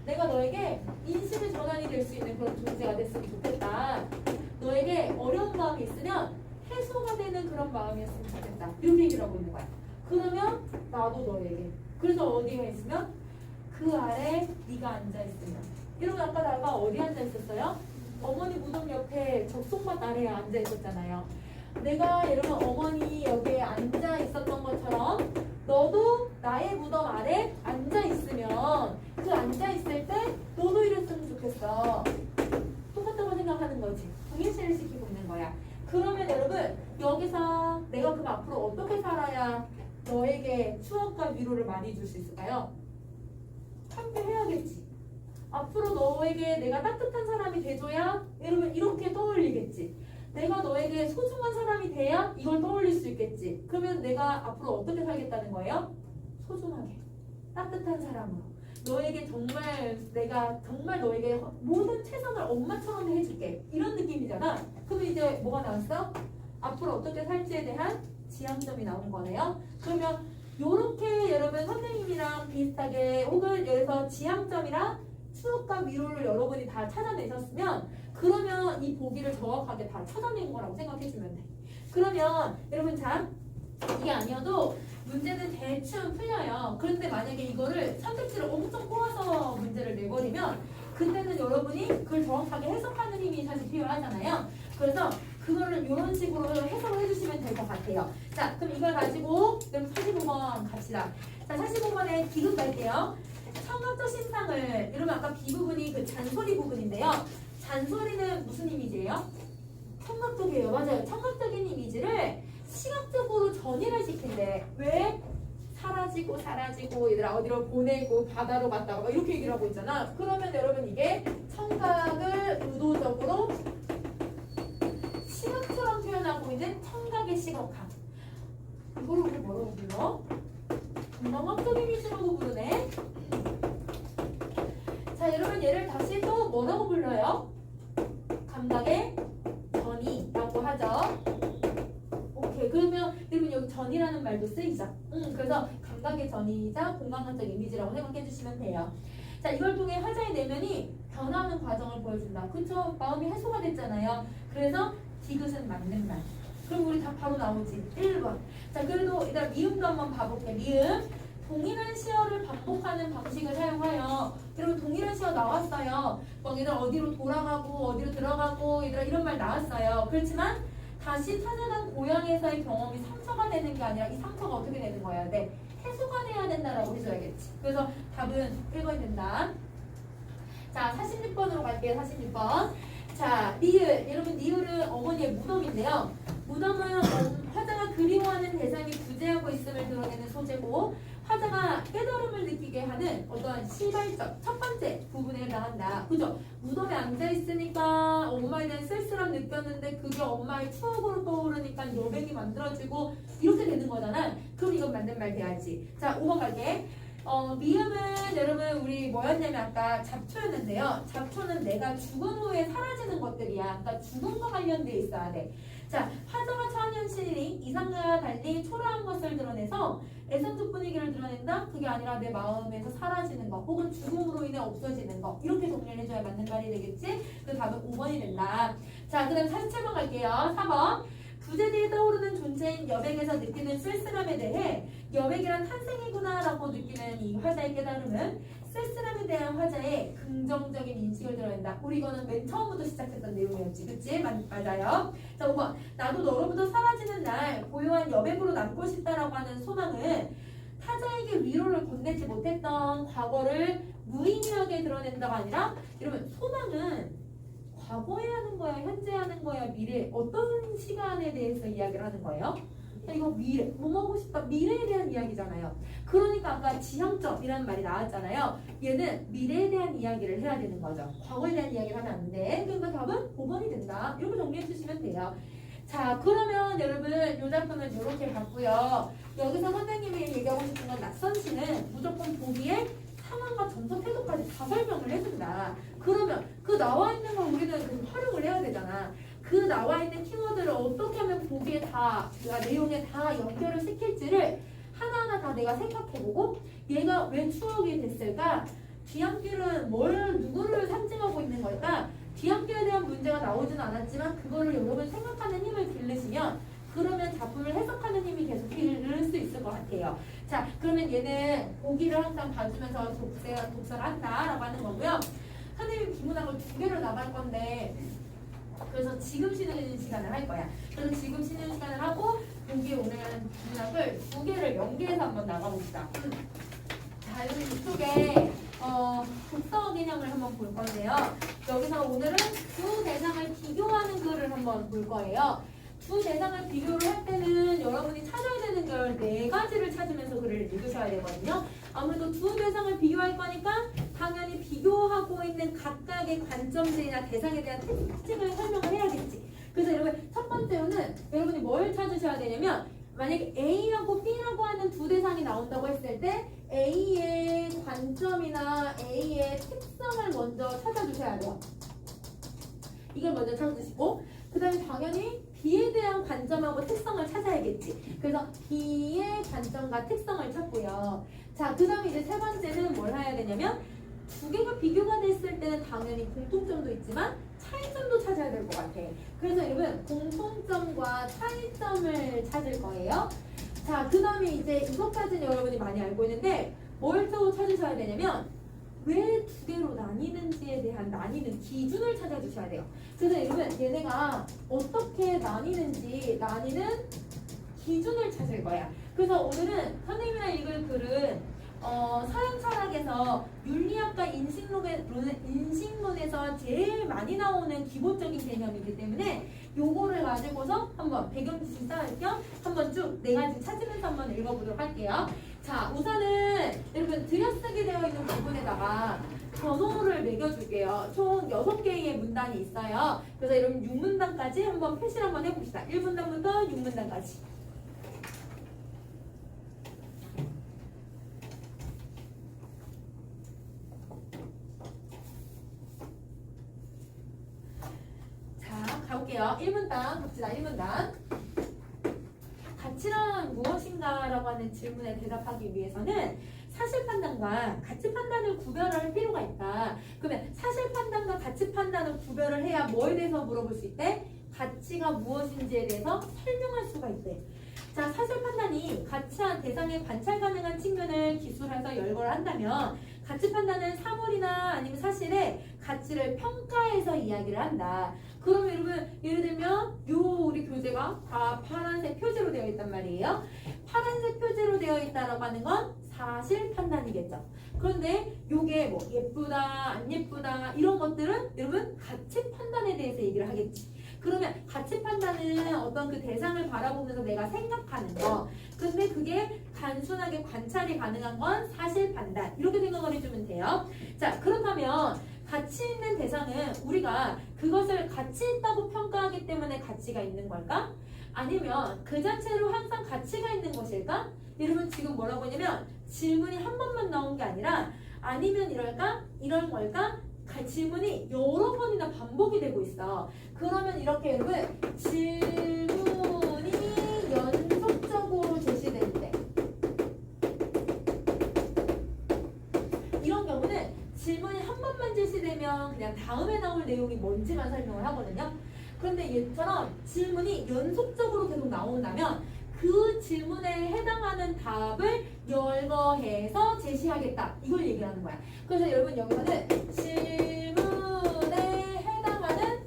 내가 너에게 인식의 전환이 될 수 있는 그런 존재가 됐으면 좋겠다. 너에게 어려운 마음이 있으면 해소가 되는 그런 마음이었으면 좋겠다. 이렇게 얘기를 하고 있는 거야. 그러면 나도 너에게. 그래서 어디가 있으면 그 아래 네가 앉아있으면. 여러분 아까 나가 어디 앉아있었어요? 어머니 무덤 옆에 적송밭 아래에 앉아있었잖아요. 내가 여러분 어머니 여기에 앉아있었던 것처럼 너도 나의 무덤 아래 앉아있으면 그 앉아있을 때 너도 이랬으면 좋겠어. 똑같다고 생각하는 거지. 동일시를 시키고 있는 거야. 그러면 여러분 여기서 내가 그럼 앞으로 어떻게 살아야 너에게 추억과 위로를 많이 줄 수 있을까요? 함께 해야겠지. 앞으로 너에게 내가 따뜻한 사람이 돼줘야 여러분 이렇게 떠올리겠지. 내가 너에게 소중한 사람이 돼야 이걸 떠올릴 수 있겠지. 그러면 내가 앞으로 어떻게 살겠다는 거예요? 소중하게 따뜻한 사람으로 너에게 정말 내가 정말 너에게 모든 최선을 엄마처럼 해줄게 이런 느낌이잖아. 그럼 이제 뭐가 나왔어? 앞으로 어떻게 살지에 대한 지향점이 나온 거네요. 그러면 요렇게 여러분 선생님이랑 비슷하게 혹은 여기서 지향점이랑 추억과 위로를 여러분이 다 찾아내셨으면 그러면 이 보기를 정확하게 다 찾아낸 거라고 생각해주면 돼. 그러면 여러분 참 이게 아니어도 문제는 대충 풀려요. 그런데 만약에 이거를 선택지를 엄청 꼬아서 문제를 내버리면 그때는 여러분이 그걸 정확하게 해석하는 힘이 사실 필요하잖아요. 그래서 그거를 이런 식으로 해석을 해주시면 될 것 같아요. 자, 그럼 이걸 가지고 그럼 45번 갑시다. 자, 45번에 기급 갈게요. 청각적 신상을 여러분 아까 B 부분이 그 잔소리 부분인데요. 잔소리는 무슨 이미지예요? 청각적이에요. 맞아요. 청각적인 이미지를 시각적으로 전이를 시킨대. 왜? 사라지고 사라지고 얘들아 어디로 보내고 바다로 갔다가 막 이렇게 얘기를 하고 있잖아. 그러면 여러분 이게 청각을 의도적으로 시각처럼 표현하고 있는 청각의 시각화. 이거를 우리 뭐라고 불러? 건강학적 이미지라고 부르네. 자 여러분 얘를 다시 또 뭐라고 불러요? 감각의 전이라고 하죠. 오케이 그러면 여러분 여기 전이라는 말도 쓰이죠. 그래서 감각의 전이이자 공간학적 이미지라고 생각해 주시면 돼요. 자 이걸 통해 화자의 내면이 변하는 과정을 보여준다. 그쵸? 마음이 해소가 됐잖아요. 그래서 디귿은 맞는 말. 그럼 우리 다 바로 나오지. 1번. 자 그래도 일단 미음도 한번 봐볼게. 미음. 동일한 시어를 반복하는 방식을 사용하여 여러분 동일한 시어 나왔어요. 막 얘들 어디로 돌아가고 어디로 들어가고 얘들아 이런 말 나왔어요. 그렇지만 다시 찾아간 고향에서의 경험이 상처가 되는 게 아니라 이 상처가 어떻게 되는 거야? 네, 해소가 돼야 된다라고 해줘야겠지. 그래서 답은 1번이 된다. 자 46번으로 갈게요. 46번. 자 니을. 여러분 니을은 어머니의 무덤인데요. 무덤은 화자가 그리워하는 대상이 부재하고 있음을 드러내는 소재고 화자가 깨달음을 느끼게 하는 어떤 시발적 첫 번째 부분에 해당한다. 그죠? 무덤에 앉아있으니까 엄마에 대한 쓸쓸함 느꼈는데 그게 엄마의 추억으로 떠오르니까 여백이 만들어지고 이렇게 되는 거잖아. 그럼 이건 맞는 말 돼야지. 자 5번 갈게. 미음은 여러분 우리 뭐였냐면 아까 잡초였는데요. 잡초는 내가 죽은 후에 사라지는 것들이야. 그러니까 죽음과 관련돼 있어야 돼. 자, 화자가 처한 현실이 이상과 달리 초라한 것을 드러내서 애성적 분위기를 드러낸다? 그게 아니라 내 마음에서 사라지는 거 혹은 죽음으로 인해 없어지는 거 이렇게 정리를 해줘야 맞는 말이 되겠지? 그 답은 5번이 된다. 자, 그 다음 47번 갈게요. 4번. 부재되에 떠오르는 존재인 여백에서 느끼는 쓸쓸함에 대해 여백이란 탄생이구나 라고 느끼는 이 화자의 깨달음은 쓸쓸함에 대한 화자의 긍정적인 인식을 드러낸다. 우리 이거는 맨 처음부터 시작했던 내용이었지. 그치? 맞아요. 자 5번. 나도 너로부터 사라지는 날 고요한 여백으로 남고 싶다라고 하는 소망은 타자에게 위로를 건네지 못했던 과거를 무의미하게 드러낸다가 아니라 이러면 소망은 과거에 하는 거야, 현재 하는 거야, 미래 어떤 시간에 대해서 이야기를 하는 거예요? 이거 미래, 뭐 하고 싶다, 미래에 대한 이야기잖아요. 그러니까 아까 지향점이라는 말이 나왔잖아요. 얘는 미래에 대한 이야기를 해야 되는 거죠. 과거에 대한 이야기를 하면 안 돼. 그러니까 답은 5번이 된다. 이렇게 정리해 주시면 돼요. 자 그러면 여러분 이 작품은 이렇게 봤고요. 여기서 선생님이 얘기하고 싶은 건 낯선 시는 무조건 보기에 상황과 정서 태도까지 다 설명을 해준다. 그러면 그 나와 있는 걸 우리는 그 활용을 해야 되잖아. 그 나와 있는 키워드를 어떻게 하면 보기에 다 내용에 다 연결을 시킬지를 하나하나 다 내가 생각해보고 얘가 왜 추억이 됐을까? 뒤안길은 누구를 상징하고 있는 걸까? 뒤안길에 대한 문제가 나오지는 않았지만 그거를 여러분 생각하는 힘을 기르시면 그러면 작품을 해석하는 힘이 계속 기를 수 있을 것 같아요. 자, 그러면 얘는 보기를 항상 봐주면서 독서를 한다라고 하는 거고요. 선생님이 비문학을 2개로 나갈 건데 그래서 지금 쉬는 시간을 할 거야. 그래서 지금 쉬는 시간을 하고 보기 오늘은 비문학을 2개를 연계해서 한번 나가봅시다. 자, 여기 이쪽에 독서 개념을 한번 볼 건데요. 여기서 오늘은 두 대상을 비교하는 글을 한번 볼 거예요. 두 대상을 비교를 할 때는 여러분이 찾아야 되는 걸 4가지를 찾으면서 글을 읽으셔야 되거든요. 아무래도 두 대상을 비교할 거니까 당연히 비교하고 있는 각각의 관점들이나 대상에 대한 특징을 설명을 해야겠지. 그래서 여러분 첫 번째로는 여러분이 뭘 찾으셔야 되냐면 만약에 A하고 B라고 하는 두 대상이 나온다고 했을 때 A의 관점이나 A의 특성을 먼저 찾아주셔야 돼요. 이걸 먼저 찾아주시고 그 다음에 당연히 B에 대한 관점하고 특성을 찾아야겠지. 그래서 B의 관점과 특성을 찾고요. 자, 그 다음에 이제 세 번째는 뭘 해야 되냐면 두 개가 비교가 됐을 때는 당연히 공통점도 있지만 차이점도 찾아야 될 것 같아. 그래서 여러분 공통점과 차이점을 찾을 거예요. 자, 그 다음에 이제 이것까지는 여러분이 많이 알고 있는데 뭘 또 찾으셔야 되냐면 왜 두 개로 나뉘는지에 대한 나뉘는 기준을 찾아주셔야 돼요. 그래서 여러분 얘네가 어떻게 나뉘는지 나뉘는 기준을 찾을 거야. 그래서 오늘은 선생님이랑 읽을 글은 서양 철학에서 윤리학과 인식론에서 제일 많이 나오는 기본적인 개념이기 때문에 요거를 가지고서 한번 배경 지식 쌓을 겸 한번 쭉 4가지 찾으면서 한번 읽어보도록 할게요. 자, 우선은 여러분 들여쓰기 되어 있는 부분에다가 번호를 매겨줄게요. 총 6개의 문단이 있어요. 그래서 여러분 6문단까지 한번 표시를 한번 해봅시다. 1문단부터 6문단까지. 자, 가볼게요. 1문단 봅시다. 1문단. 가치란 무엇인가? 라고 하는 질문에 대답하기 위해서는 사실 판단과 가치 판단을 구별할 필요가 있다. 그러면 사실 판단과 가치 판단을 구별을 해야 뭐에 대해서 물어볼 수 있대? 가치가 무엇인지에 대해서 설명할 수가 있대. 자, 사실 판단이 가치한 대상의 관찰 가능한 측면을 기술해서 열거를 한다면 가치 판단은 사물이나 아니면 사실의 가치를 평가해서 이야기를 한다. 그럼 여러분 예를 들면 요 우리 교재가 다 파란색 표지로 되어 있단 말이에요. 파란색 표지로 되어 있다라고 하는 건 사실 판단이겠죠. 그런데 요게 뭐 예쁘다 안 예쁘다 이런 것들은 여러분 가치 판단에 대해서 얘기를 하겠지. 그러면 가치 판단은 어떤 그 대상을 바라보면서 내가 생각하는 거. 근데 그게 단순하게 관찰이 가능한 건 사실 판단. 이렇게 생각을 해주면 돼요. 자, 그렇다면 가치 있는 대상은 우리가 그것을 가치 있다고 평가하기 때문에 가치가 있는 걸까? 아니면 그 자체로 항상 가치가 있는 것일까? 여러분 지금 뭐라고 하냐면 질문이 한 번만 나온 게 아니라 아니면 이럴까? 이런 걸까? 질문이 여러 번이나 반복이 되고 있어. 그러면 이렇게 여러분 질문이 연속적으로 제시될 때 이런 경우는 질문이 한 번만 제시되면 그냥 다음에 나올 내용이 뭔지만 설명을 하거든요. 그런데 얘처럼 질문이 연속적으로 계속 나온다면 그 질문에 해당하는 답을 열거해서 제시하겠다. 이걸 얘기하는 거야. 그래서 여러분 여기서는 질문에 해당하는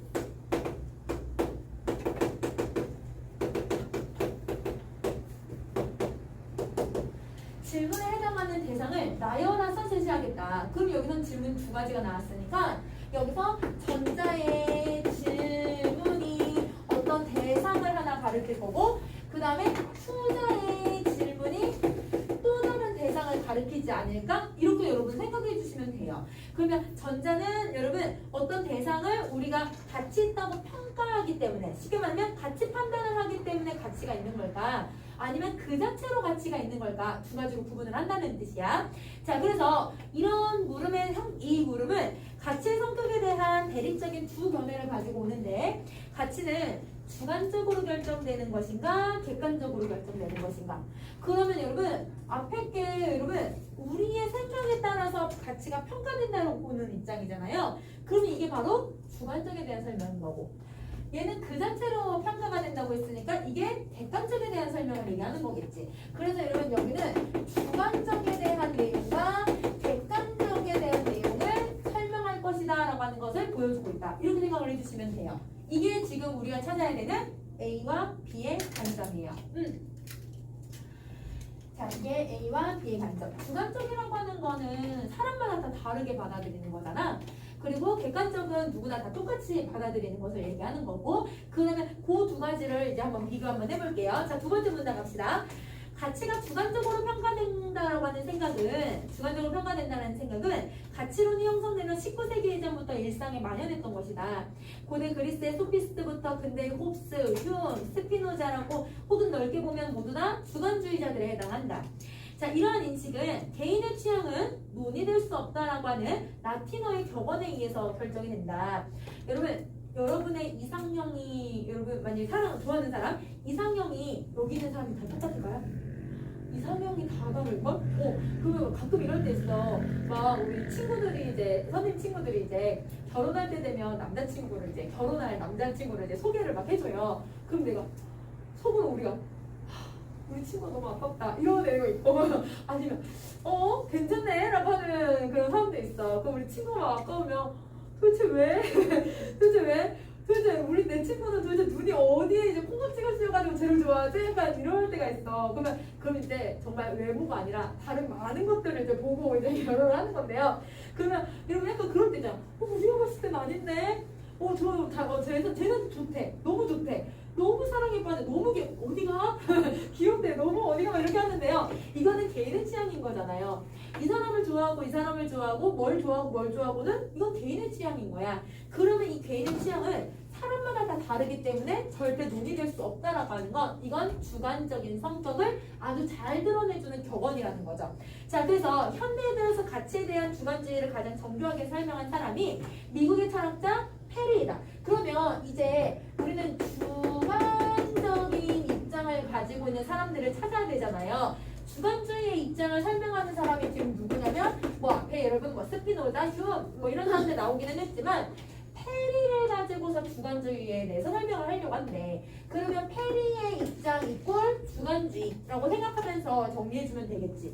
대상을 나열해서 제시하겠다. 그럼 여기서는 질문 두 가지가 나왔으니까 여기서 전자의 질문이 어떤 대상을 하나 가르칠 거고 그 다음에 후자의 질문이 또 다른 대상을 가리키지 않을까? 이렇게 여러분 생각해 주시면 돼요. 그러면 전자는 여러분 어떤 대상을 우리가 가치 있다고 평가하기 때문에 쉽게 말하면 가치 판단을 하기 때문에 가치가 있는 걸까? 아니면 그 자체로 가치가 있는 걸까? 두 가지로 구분을 한다는 뜻이야. 자, 그래서 이런 물음의 이 물음은 가치의 성격에 대한 대립적인 두 견해를 가지고 오는데 가치는 주관적으로 결정되는 것인가 객관적으로 결정되는 것인가. 그러면 여러분 앞에 게 여러분 우리의 생각에 따라서 가치가 평가된다고 보는 입장이잖아요. 그러면 이게 바로 주관적에 대한 설명인 거고 얘는 그 자체로 평가가 된다고 했으니까 이게 객관적에 대한 설명을 얘기하는 거겠지. 그래서 여러분 여기는 주관적에 대한 내용과 객관적에 대한 내용을 설명할 것이다 라고 하는 것을 보여주고 있다. 이렇게 생각을 해주시면 돼요. 이게 지금 우리가 찾아야 되는 A와 B의 관점이에요. 자, 이게 A와 B의 관점. 주관적이라고 하는 거는 사람마다 다 다르게 받아들이는 거잖아. 그리고 객관적은 누구나 다 똑같이 받아들이는 것을 얘기하는 거고 그러면 그 두 가지를 이제 한번 비교 한번 해볼게요. 자, 두 번째 문장 갑시다. 가치가 주관적으로 평가된다라고 하는 생각은 주관적으로 평가된다는 생각은 가치론이 형성되는 19세기 이전부터 일상에 만연했던 것이다. 고대 그리스의 소피스트부터 근대의 홉스, 휴움, 스피노자라고 혹은 넓게 보면 모두 다 주관주의자들에 해당한다. 자, 이러한 인식은 개인의 취향은 논의될 수 없다라고 하는 라틴어의 격언에 의해서 결정이 된다. 여러분의 이상형이 여러분 만약에 좋아하는 사람 이상형이 여기 있는 사람이 다 똑같을까요? 이상형이 다 다를걸? 그러면 가끔 이럴 때 있어. 막 우리 친구들이 이제 선생님 친구들이 이제 결혼할 때 되면 남자친구를 이제 결혼할 남자친구를 이제 소개를 막 해줘요. 그럼 내가 속으로 우리가 우리 친구 너무 아깝다 이런 애가 있고 아니면 괜찮네 라고 하는 그런 사람도 있어. 그럼 우리 친구가 아까우면 도대체 왜? 도대체 내 친구는 도대체 눈이 어디에 이제 콩깍지가 씌어가지고 쟤를 좋아하지? 약간 이럴 때가 있어. 그럼 이제 정말 외모가 아니라 다른 많은 것들을 이제 보고 이제 결혼을 하는 건데요. 그러면 여러분 약간 그럴 때 있잖아. 우리가 봤을 땐 아닌데? 쟤는 좋대. 너무 좋대. 너무 사랑에 빠져. 너무 어디가? 귀엽대. 너무 어디가? 이렇게 하는데요. 이거는 개인의 취향인 거잖아요. 이 사람을 좋아하고 이 사람을 좋아하고 뭘 좋아하고 뭘 좋아하고는 이건 개인의 취향인 거야. 그러면 이 개인의 취향은 사람마다 다 다르기 때문에 절대 논의될 수 없다라고 하는 건 이건 주관적인 성격을 아주 잘 드러내주는 격언이라는 거죠. 자, 그래서 현대에 들어서 가치에 대한 주관주의를 가장 정교하게 설명한 사람이 미국의 철학자 페리이다. 그러면 이제 우리는 주관적인 입장을 가지고 있는 사람들을 찾아야 되잖아요. 주관주의의 입장을 설명하는 사람이 지금 누구냐면 뭐 앞에 여러분 뭐 스피노자, 휴 뭐 이런 사람들 나오기는 했지만 페리를 가지고서 주관주의에 대해서 설명을 하려고 한대. 그러면 페리의 입장 이꼴 주관주의라고 생각하면서 정리해주면 되겠지.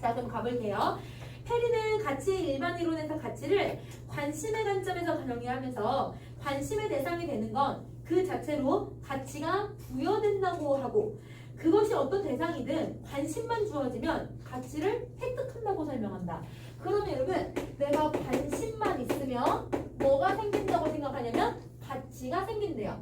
자, 그럼 가볼게요. 페리는 가치 일반 이론에서 가치를 관심의 관점에서 정의하면서 관심의 대상이 되는 건 그 자체로 가치가 부여된다고 하고 그것이 어떤 대상이든 관심만 주어지면 가치를 획득한다고 설명한다. 그러면 여러분 내가 관심만 있으면 뭐가 생긴다고 생각하냐면 가치가 생긴대요.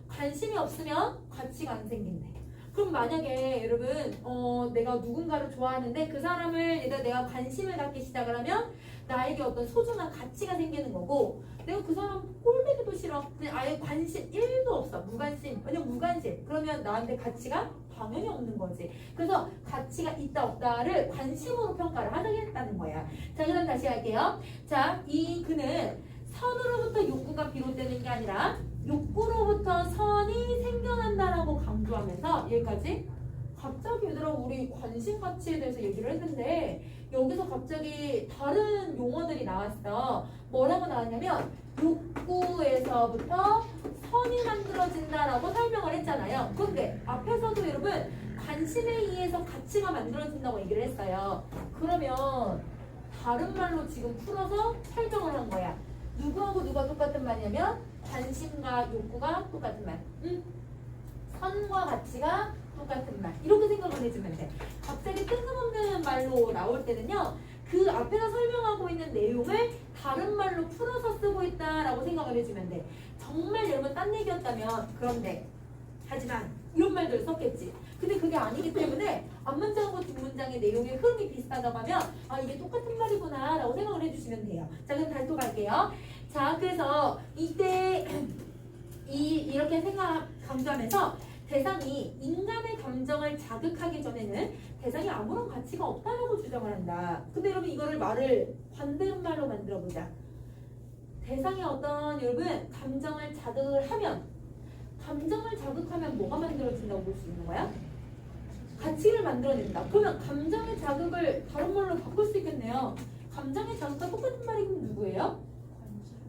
관심이 없으면 가치가 안 생긴대. 그럼 만약에 여러분 내가 누군가를 좋아하는데 그 사람을 내가 관심을 갖기 시작을 하면 나에게 어떤 소중한 가치가 생기는 거고 내가 그 사람 꼴보기도 싫어. 그냥 아예 관심 1도 없어. 무관심. 왜냐면 무관심. 그러면 나한테 가치가 당연히 없는 거지. 그래서 가치가 있다 없다를 관심으로 평가를 하겠다는 거야. 자, 그럼 다시 할게요. 자, 이 그는 선으로부터 욕구가 비롯되는 게 아니라 욕구로부터 선이 생겨난다라고 강조하면서 여기까지 갑자기 얘들아 우리 관심 가치에 대해서 얘기를 했는데 여기서 갑자기 다른 용어들이 나왔어. 뭐라고 나왔냐면 욕구에서부터 선이 만들어진다라고 설명을 했잖아요. 근데 앞에서도 여러분 관심에 의해서 가치가 만들어진다고 얘기를 했어요. 그러면 다른 말로 지금 풀어서 설명을 한 거야. 누구하고 누가 똑같은 말이냐면 관심과 욕구가 똑같은 말. 선과 가치가 똑같은 말. 이렇게 생각을 해주면 돼. 갑자기 뜬금없는 말로 나올 때는요. 그 앞에서 설명하고 있는 내용을 다른 말로 풀어서 쓰고 있다라고 생각을 해주면 돼. 정말 여러분 딴 얘기였다면 그런데 하지만 이런 말들을 썼겠지. 근데 그게 아니기 때문에 앞문장과 뒷문장의 내용의 흐름이 비슷하다고 하면 아 이게 똑같은 말이구나 라고 생각을 해주시면 돼요. 자, 그럼 다시 또 갈게요. 자, 그래서 이때 이렇게 생각 강조하면서 대상이 인간의 감정을 자극하기 전에는 대상이 아무런 가치가 없다라고 주장을 한다. 근데 여러분 이거를 말을 반대말로 만들어 보자. 대상이 어떤 여러분 감정을 자극을 하면 감정을 자극하면 뭐가 만들어진다고 볼 수 있는 거야? 가치를 만들어낸다. 그러면 감정의 자극을 다른 말로 바꿀 수 있겠네요. 감정의 자극과 똑같은 말이 누구예요?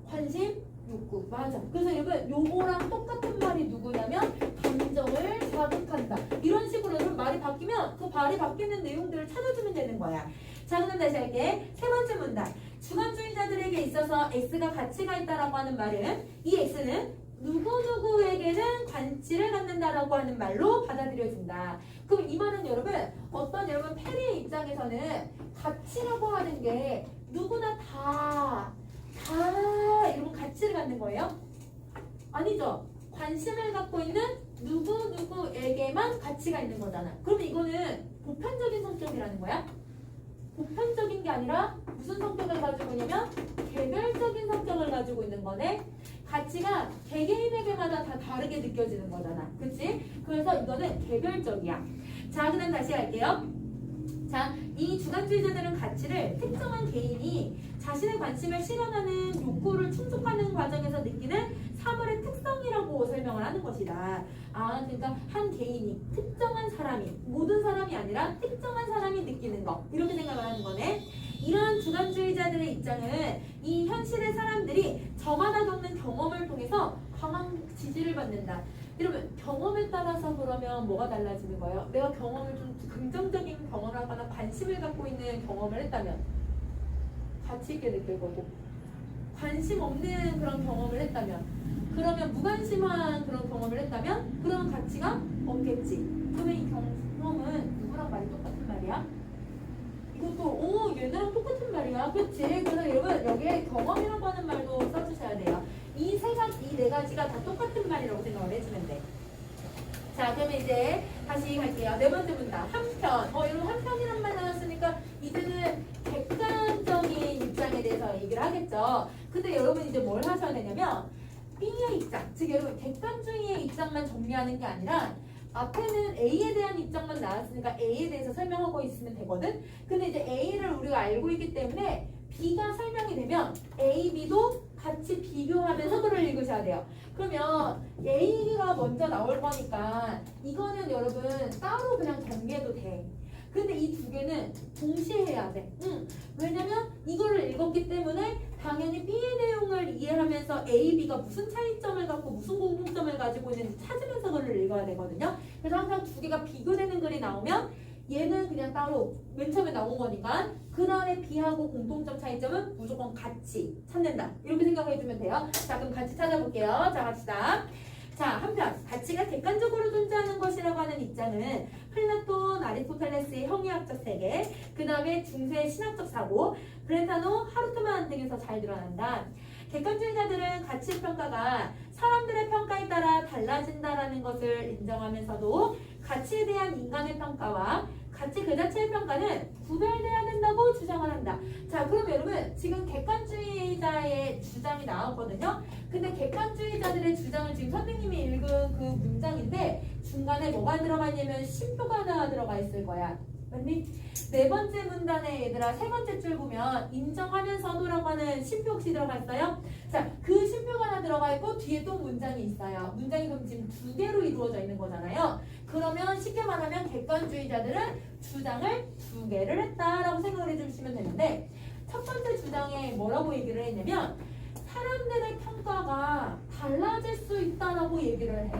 관심, 욕구. 맞아. 그래서 여러분 요거랑 똑같은 말이 누구냐면 감정을 자극한다. 이런 식으로 여러분 말이 바뀌면 그 말이 바뀌는 내용들을 찾아주면 되는 거야. 자, 그럼 다시 할게. 세 번째 문단. 주관주의자들에게 있어서 X가 가치가 있다라고 하는 말은 이 X는 누구누구에게는 가치를 갖는다라고 하는 말로 받아들여진다. 그럼 이 말은 여러분 어떤 여러분 페리의 입장에서는 가치라고 하는 게 누구나 다 이런 가치를 갖는 거예요? 아니죠. 관심을 갖고 있는 누구누구에게만 가치가 있는 거잖아. 그러면 이거는 보편적인 성격이라는 거야? 보편적인 게 아니라 무슨 성격을 가지고 있냐면 개별적인 성격을 가지고 있는 거네. 가치가 개개인에게마다 다 다르게 느껴지는 거잖아. 그치? 그래서 이거는 개별적이야. 자, 그럼 다시 할게요. 자, 이 주관주의자들은 가치를 특정한 개인이 자신의 관심을 실현하는 욕구를 충족하는 과정에서 느끼는 사물의 특성이라고 설명을 하는 것이다. 아, 그러니까 한 개인이 특정한 사람이 모든 사람이 아니라 특정한 사람이 느끼는 거 이렇게 생각을 하는 거네. 이러한 주관주의자들의 입장은 이 현실의 사람들이 저마다 겪는 경험을 통해서 강한 지지를 받는다. 여러분 경험에 따라서 그러면 뭐가 달라지는 거예요? 내가 경험을 좀 긍정적인 경험을 하거나 관심을 갖고 있는 경험을 했다면 가치 있게 느낄 거고 관심 없는 그런 경험을 했다면 그러면 무관심한 그런 경험을 했다면 그러면 가치가 없겠지. 그러면 이 경험은 누구랑 말이 똑같은 말이야? 이것도 얘네랑 똑같은 말이야. 그치? 그래서 여러분 여기에 경험이라고 하는 말도 써주셔야 돼요. 이 네 가지가 다 똑같은 말이라고 생각을 해주면 돼. 자, 그러면 이제 다시 갈게요. 네 번째 문단. 한편. 여러분 한편이란 말 나왔으니까 이제는 객관적인 입장에 대해서 얘기를 하겠죠. 근데 여러분 이제 뭘 하셔야 되냐면 B의 입장, 즉 여러분 객관주의의 입장만 정리하는 게 아니라 앞에는 A에 대한 입장만 나왔으니까 A에 대해서 설명하고 있으면 되거든. 근데 이제 A를 우리가 알고 있기 때문에 B가 설명이 되면 A, B도 같이 비교하면서 글을 읽으셔야 돼요. 그러면 A가 먼저 나올 거니까 이거는 여러분 따로 그냥 정리해도 돼. 근데 이 두 개는 동시에 해야 돼. 왜냐면 이거를 읽었기 때문에 당연히 B의 내용을 이해하면서 A, B가 무슨 차이점을 갖고 무슨 공통점을 가지고 있는지 찾으면서 글을 읽어야 되거든요. 그래서 항상 두 개가 비교되는 글이 나오면 얘는 그냥 따로 맨 처음에 나온 거니까 그 다음에 B하고 공통점 차이점은 무조건 같이 찾는다. 이렇게 생각해주면 돼요. 자, 그럼 같이 찾아볼게요. 자, 갑시다. 자, 한편 가치가 객관적으로 존재하는 것이라고 하는 입장은 플라톤, 아리스토텔레스의 형이학적 세계, 그 다음에 중세의 신학적 사고, 브레타노, 하르트만 등에서 잘 드러난다. 객관주의자들은 가치 평가가 사람들의 평가에 따라 달라진다라는 것을 인정하면서도 가치에 대한 인간의 평가와 가치 그 자체의 평가는 구별돼야 된다고 주장을 한다. 자, 그럼 여러분 지금 객관주의자의 주장이 나왔거든요. 근데 객관주의자들의 주장을 지금 선생님이 읽은 그 문장인데 중간에 뭐가 들어가 있냐면 쉼표가 하나 들어가 있을 거야. 맞니? 네 번째 문단에 얘들아 세 번째 줄 보면 인정하면서도라고 하는 쉼표 혹시 들어가 있어요? 자, 그 쉼표가 하나 들어가 있고 뒤에 또 문장이 있어요. 문장이 그럼 지금 두 개로 이루어져 있는 거잖아요. 그러면 쉽게 말하면 객관주의자들은 주장을 두 개를 했다라고 생각을 해주시면 되는데 첫 번째 주장에 뭐라고 얘기를 했냐면 사람들의 평가가 달라질 수 있다라고 얘기를 해.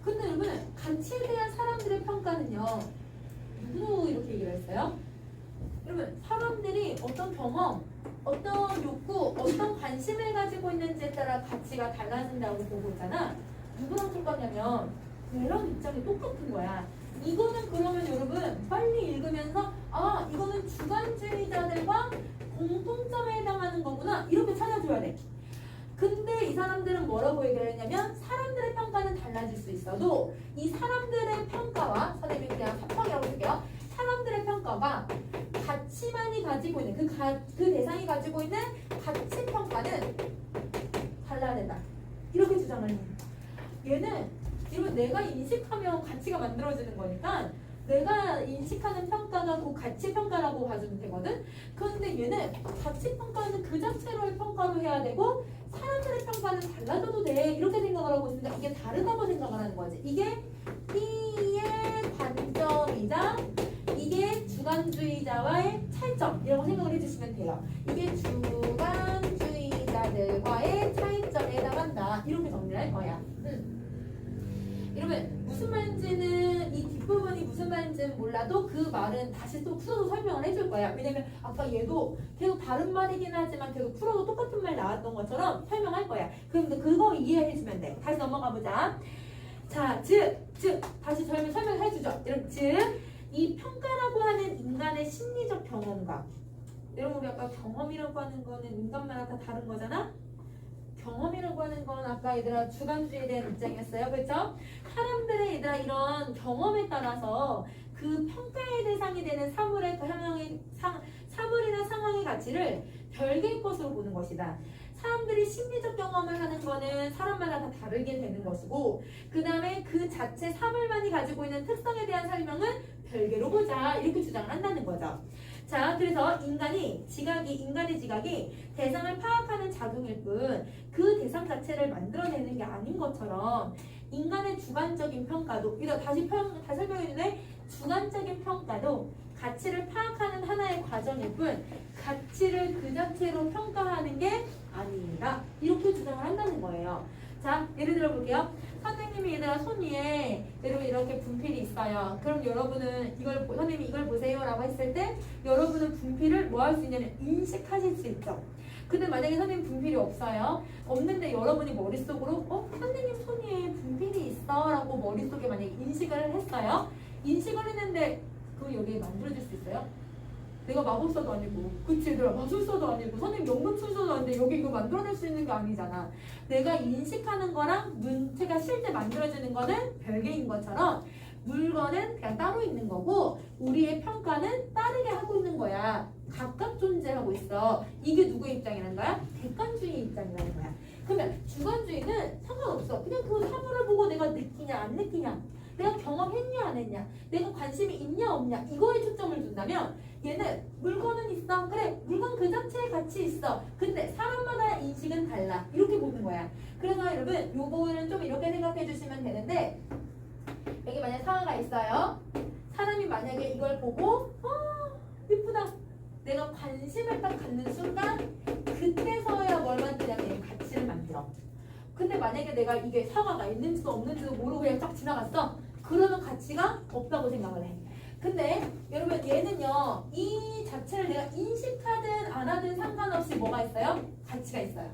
근데 여러분 가치에 대한 사람들의 평가는요. 누구 이렇게 얘기를 했어요? 여러분 사람들이 어떤 경험, 어떤 욕구, 어떤 관심을 가지고 있는지에 따라 가치가 달라진다고 보고 있잖아. 누구랑 똑같냐면 얘랑 입장이 똑같은 거야. 이거는 그러면 여러분 빨리 읽으면서 아 이거는 주관주의자들과 공통점에 해당하는 거구나 이렇게 찾아줘야 돼. 근데 이 사람들은 뭐라고 얘기를 했냐면 사람들의 평가는 달라질 수 있어도 이 사람들의 평가와 선생님이 그냥 합성이라고 할게요. 사람들의 평가가 가치만이 가지고 있는 그 대상이 가지고 있는 가치 평가는 달라야 된다. 이렇게 주장을 해요. 얘는 이러면 내가 인식하면 가치가 만들어지는 거니까 내가 인식하는 평가가 그 가치 평가라고 봐주면 되거든. 그런데 얘는 가치 평가는 그 자체로의 평가로 해야 되고 사람들의 평가는 달라져도 돼 이렇게 생각을 하고 있으니까 이게 다르다고 생각을 하는 거지. 이게 B의 관점이자 이게 주관주의자와의 차이점이라고 생각을 해주시면 돼요. 이게 주관주의자들과의 차이점에 해당한다. 이렇게 정리를 할 거야. 여러분 무슨 말인지는 이 뒷부분이 무슨 말인지는 몰라도 그 말은 다시 또 풀어서 설명을 해줄 거야. 왜냐면 아까 얘도 계속 다른 말이긴 하지만 계속 풀어도 똑같은 말 나왔던 것처럼 설명할 거야. 그럼 그거 이해해주면 돼. 다시 넘어가 보자. 자, 즉 다시 설명해주죠. 여러분 이 평가라고 하는 인간의 심리적 경험과 여러분 우리 아까 경험이라고 하는 거는 인간마다 다 다른 거잖아? 경험이라고 하는 건 아까 얘들아 주관주의에 대한 입장이었어요. 그렇죠? 사람들의 얘들아 이런 경험에 따라서 그 평가의 대상이 되는 사물의 사물이나 상황의 가치를 별개의 것으로 보는 것이다. 사람들이 심리적 경험을 하는 거는 사람마다 다 다르게 되는 것이고 그 다음에 그 자체 사물만이 가지고 있는 특성에 대한 설명은 별개로 보자 이렇게 주장을 한다는 거죠. 자, 그래서 인간의 지각이 대상을 파악하는 작용일 뿐 그 대상 자체를 만들어내는 게 아닌 것처럼 인간의 주관적인 평가도 다시 설명해 주네. 주관적인 평가도 가치를 파악하는 하나의 과정일 뿐 가치를 그 자체로 평가하는 게 아니다. 이렇게 주장을 한다는 거예요. 자, 예를 들어 볼게요. 선생님이 얘들아 손 위에 여러분 이렇게 분필이 있어요. 그럼 여러분은 선생님이 이걸 보세요 라고 했을 때 여러분은 분필을 뭐 할 수 있냐면 인식하실 수 있죠. 근데 만약에 선생님 분필이 없는데 여러분이 머릿속으로 선생님 손 위에 분필이 있어 라고 머릿속에 만약에 인식을 했어요. 인식을 했는데 그거 여기에 만들어질 수 있어요? 내가 마법사도 아니고, 그치? 얘들아, 마술사도 아니고, 선생님 연금술사도 아닌데 여기 이거 만들어낼 수 있는 게 아니잖아. 내가 인식하는 거랑 문체가 실제 만들어지는 거는 별개인 것처럼 물건은 그냥 따로 있는 거고 우리의 평가는 다르게 하고 있는 거야. 각각 존재하고 있어. 이게 누구의 입장이라는 거야? 객관주의 입장이라는 거야. 그러면 주관주의는 상관없어. 그냥 그 사물을 보고 내가 느끼냐 안 느끼냐, 내가 경험했냐 안 했냐, 내가 관심이 있냐 없냐, 이거에 초점을 둔다면 얘는 물건은 있어. 그래, 물건 그 자체에 가치 있어. 근데 사람마다 인식은 달라. 이렇게 보는 거야. 그래서 여러분 요거는 좀 이렇게 생각해 주시면 되는데, 여기 만약 상아가 있어요. 사람이 만약에 이걸 보고 예쁘다, 내가 관심을 딱 갖는 순간 그때서야 뭘 만드냐면 가치를 만들어. 근데 만약에 내가 이게 사과가 있는지도 없는지도 모르고 그냥 딱 지나갔어. 그러면 가치가 없다고 생각을 해. 근데 여러분 얘는요, 이 자체를 내가 인식하든 안 하든 상관없이 뭐가 있어요? 가치가 있어요.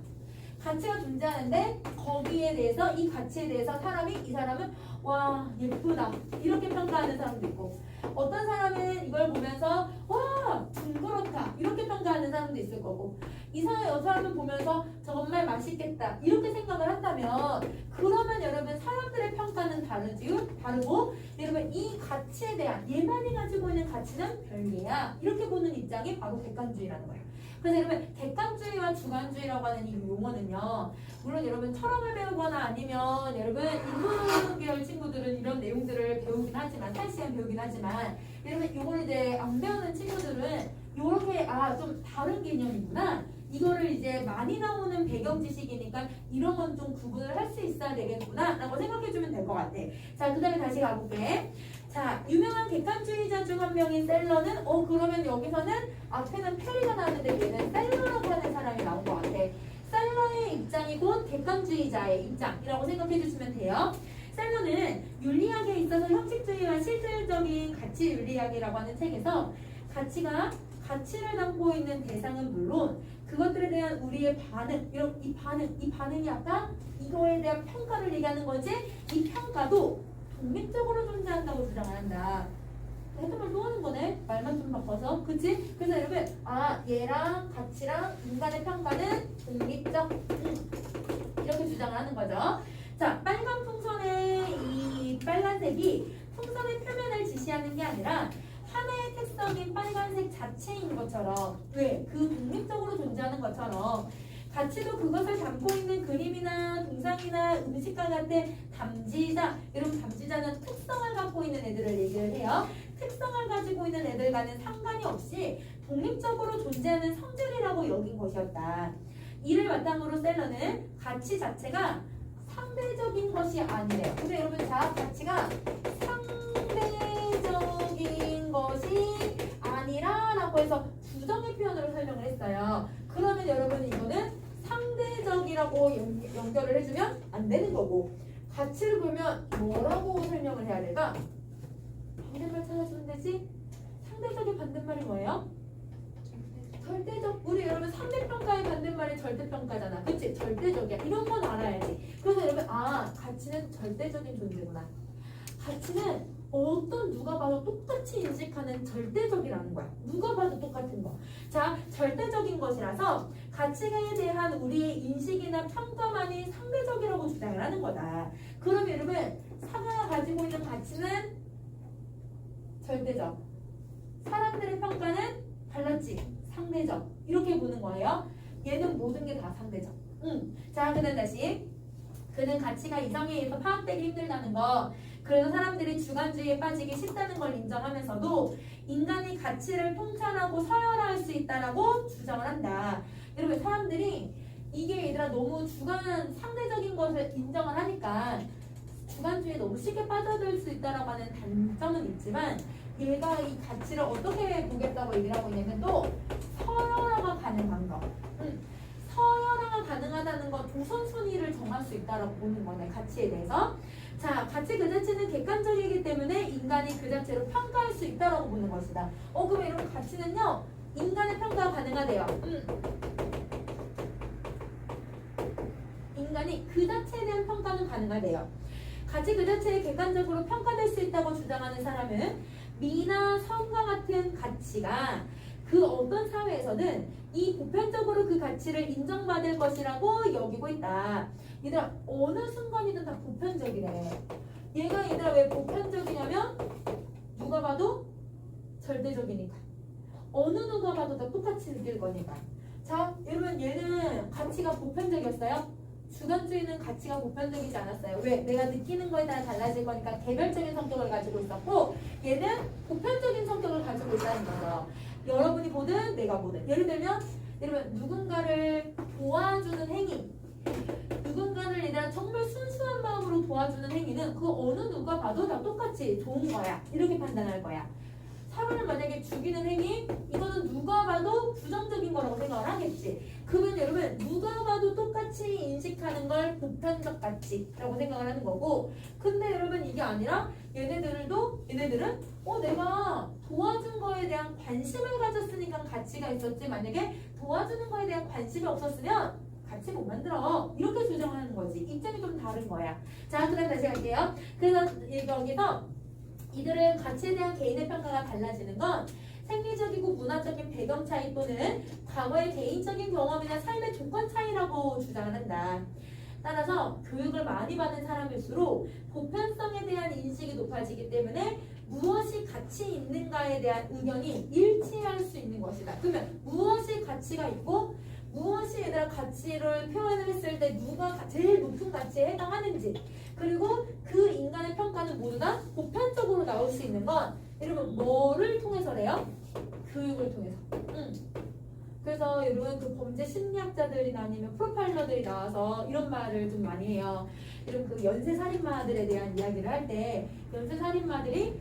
가치가 존재하는데 거기에 대해서, 이 가치에 대해서 이 사람은 와 예쁘다 이렇게 평가하는 사람도 있고, 어떤 사람은 이걸 보면서 와 둥그렇다 이렇게 평가하는 사람도 있을 거고, 이 사람은 보면서 정말 맛있겠다 이렇게 생각을 한다면, 그러면 여러분 사람들의 평가는 다르고 여러분 이 가치에 대한 얘만이 가지고 있는 가치는 별개야. 이렇게 보는 입장이 바로 객관주의라는 거예요. 그래서 여러분 객관주의와 주관주의라고 하는 이 용어는요, 물론 여러분 철학을 배우거나 아니면 여러분 인문 계열 친구들은 이런 내용들을 배우긴 하지만, 사실시간 배우긴 하지만, 여러분 이걸 이제 안 배우는 친구들은 이렇게 좀 다른 개념이구나, 이거를 이제 많이 나오는 배경 지식이니까 이런 건 좀 구분을 할 수 있어야 되겠구나 라고 생각해주면 될 것 같아. 자, 그 다음에 다시 가볼게. 자, 유명한 객관주의자 중 한 명인 셀러는 그러면 여기서는 앞에는 페리가 나왔는데 얘는 셀러라고 하는 사람이 나온 것 같아. 셀러의 입장이 곧 객관주의자의 입장이라고 생각해 주시면 돼요. 셀러는 윤리학에 있어서 형식주의와 실질적인 가치 윤리학이라고 하는 책에서 가치를 담고 있는 대상은 물론 그것들에 대한 우리의 반응, 이 반응이 아까 이거에 대한 평가를 얘기하는 거지, 이 평가도 독립적으로 존재한다고 주장을 한다. 했던 말 또 하는 거네. 말만 좀 바꿔서. 그치? 그래서 여러분 얘랑 가치랑 인간의 평가는 독립적 이렇게 주장을 하는 거죠. 자, 빨간 풍선의 이 빨간색이 풍선의 표면을 지시하는 게 아니라 하나의 특성인 빨간색 자체인 것처럼, 왜? 그 독립적으로 존재하는 것처럼 가치도 그것을 담고 있는 그림이나 동상이나 음식과 같은 담지자, 여러분 담지자는 특성을 갖고 있는 애들을 얘기를 해요. 특성을 가지고 있는 애들과는 상관이 없이 독립적으로 존재하는 성질이라고 여긴 것이었다. 이를 바탕으로 셀러는 가치 자체가 상대적인 것이 아니래요. 근데 여러분 자, 가치가 상대적인 것이 아니라 라고 해서 부정의 표현으로 설명을 했어요. 그러면 여러분 이거는 상대적이라고 연결을 해주면 안 되는 거고, 가치를 보면 뭐라고 설명을 해야 될까? 반대말 찾아주면 되지? 상대적인 반대말이 뭐예요? 절대적. 우리 여러분 상대평가의 반대말이 절대평가잖아. 그치? 절대적이야. 이런 건 알아야지. 그래서 여러분 가치는 절대적인 존재구나. 가치는 누가 봐도 똑같이 인식하는 절대적이라는 거야. 누가 봐도 똑같은 거. 자, 절대적인 것이라서 가치에 대한 우리의 인식이나 평가만이 상대적이라고 주장을 하는 거다. 그럼 여러분 사과가 가지고 있는 가치는 절대적, 사람들의 평가는 달랐지, 상대적. 이렇게 보는 거예요. 얘는 모든 게 다 상대적. 자, 그다음 다시. 그는 가치가 이성에 의해서 파악되기 힘들다는 거, 그래서 사람들이 주관주의에 빠지기 쉽다는 걸 인정하면서도 인간이 가치를 통찰하고 서열화할 수 있다라고 주장을 한다. 여러분 사람들이 이게 얘들아 너무 상대적인 것을 인정을 하니까 주관주의에 너무 쉽게 빠져들 수 있다라고 하는 단점은 있지만, 얘가 이 가치를 어떻게 보겠다고 얘기를 하고 있냐면 또 서열화가 가능한 거. 서열화가 가능하다는 건 우선순위를 정할 수 있다라고 보는 거네, 가치에 대해서. 자, 가치 그 자체는 객관적이기 때문에 인간이 그 자체로 평가할 수 있다라고 보는 것이다. 그럼 이런 가치는요, 인간의 평가가 가능하대요. 인간이 그 자체에 대한 평가는 가능하대요. 가치 그 자체에 객관적으로 평가될 수 있다고 주장하는 사람은 미나 성과 같은 가치가 그 어떤 사회에서는 이 보편적으로 그 가치를 인정받을 것이라고 여기고 있다. 얘들아 어느 순간이든 다 보편적이래. 얘가 얘들아 왜 보편적이냐면 누가 봐도 절대적이니까. 어느 누가 봐도 다 똑같이 느낄 거니까. 자, 여러분 얘는 가치가 보편적이었어요? 주관주의는 가치가 보편적이지 않았어요. 왜? 내가 느끼는 거에 따라 달라질 거니까 개별적인 성격을 가지고 있었고 얘는 보편적인 성격을 가지고 있다는 거죠. 여러분이 보든 내가 보든. 예를 들면 여러분 누군가를 도와주는 행위, 누군가를 얘들아 정말 순수한 마음으로 도와주는 행위는 그 어느 누가 봐도 다 똑같이 좋은 거야. 이렇게 판단할 거야. 사람을 만약에 죽이는 행위, 이거는 누가 봐도 부정적인 거라고 생각을 하겠지. 그러면 여러분 누가 봐도 똑같이 인식하는 걸 보편적 가치라고 생각을 하는 거고, 근데 여러분 이게 아니라 얘네들은 내가 도와준 거에 대한 관심을 가졌으니까 가치가 있었지, 만약에 도와주는 거에 대한 관심이 없었으면 같이 못 만들어. 이렇게 주장하는 거지. 입장이 좀 다른 거야. 자, 그다음 다시 갈게요. 그래서 여기서 이들은 가치에 대한 개인의 평가가 달라지는 건 생리적이고 문화적인 배경 차이 또는 과거의 개인적인 경험이나 삶의 조건 차이라고 주장을 한다. 따라서 교육을 많이 받은 사람일수록 보편성에 대한 인식이 높아지기 때문에 무엇이 가치 있는가에 대한 의견이 일치할 수 있는 것이다. 그러면 무엇이 가치가 있고 무엇이 얘들아 가치를 표현을 했을 때 누가 제일 높은 가치에 해당하는지, 그리고 그 인간의 평가는 모두 다 보편적으로 나올 수 있는 건 여러분 뭐를 통해서래요? 교육을 통해서. 그래서 여러분 그 범죄 심리학자들이나 아니면 프로파일러들이 나와서 이런 말을 좀 많이 해요. 여러분 그 연쇄살인마들에 대한 이야기를 할 때 연쇄살인마들이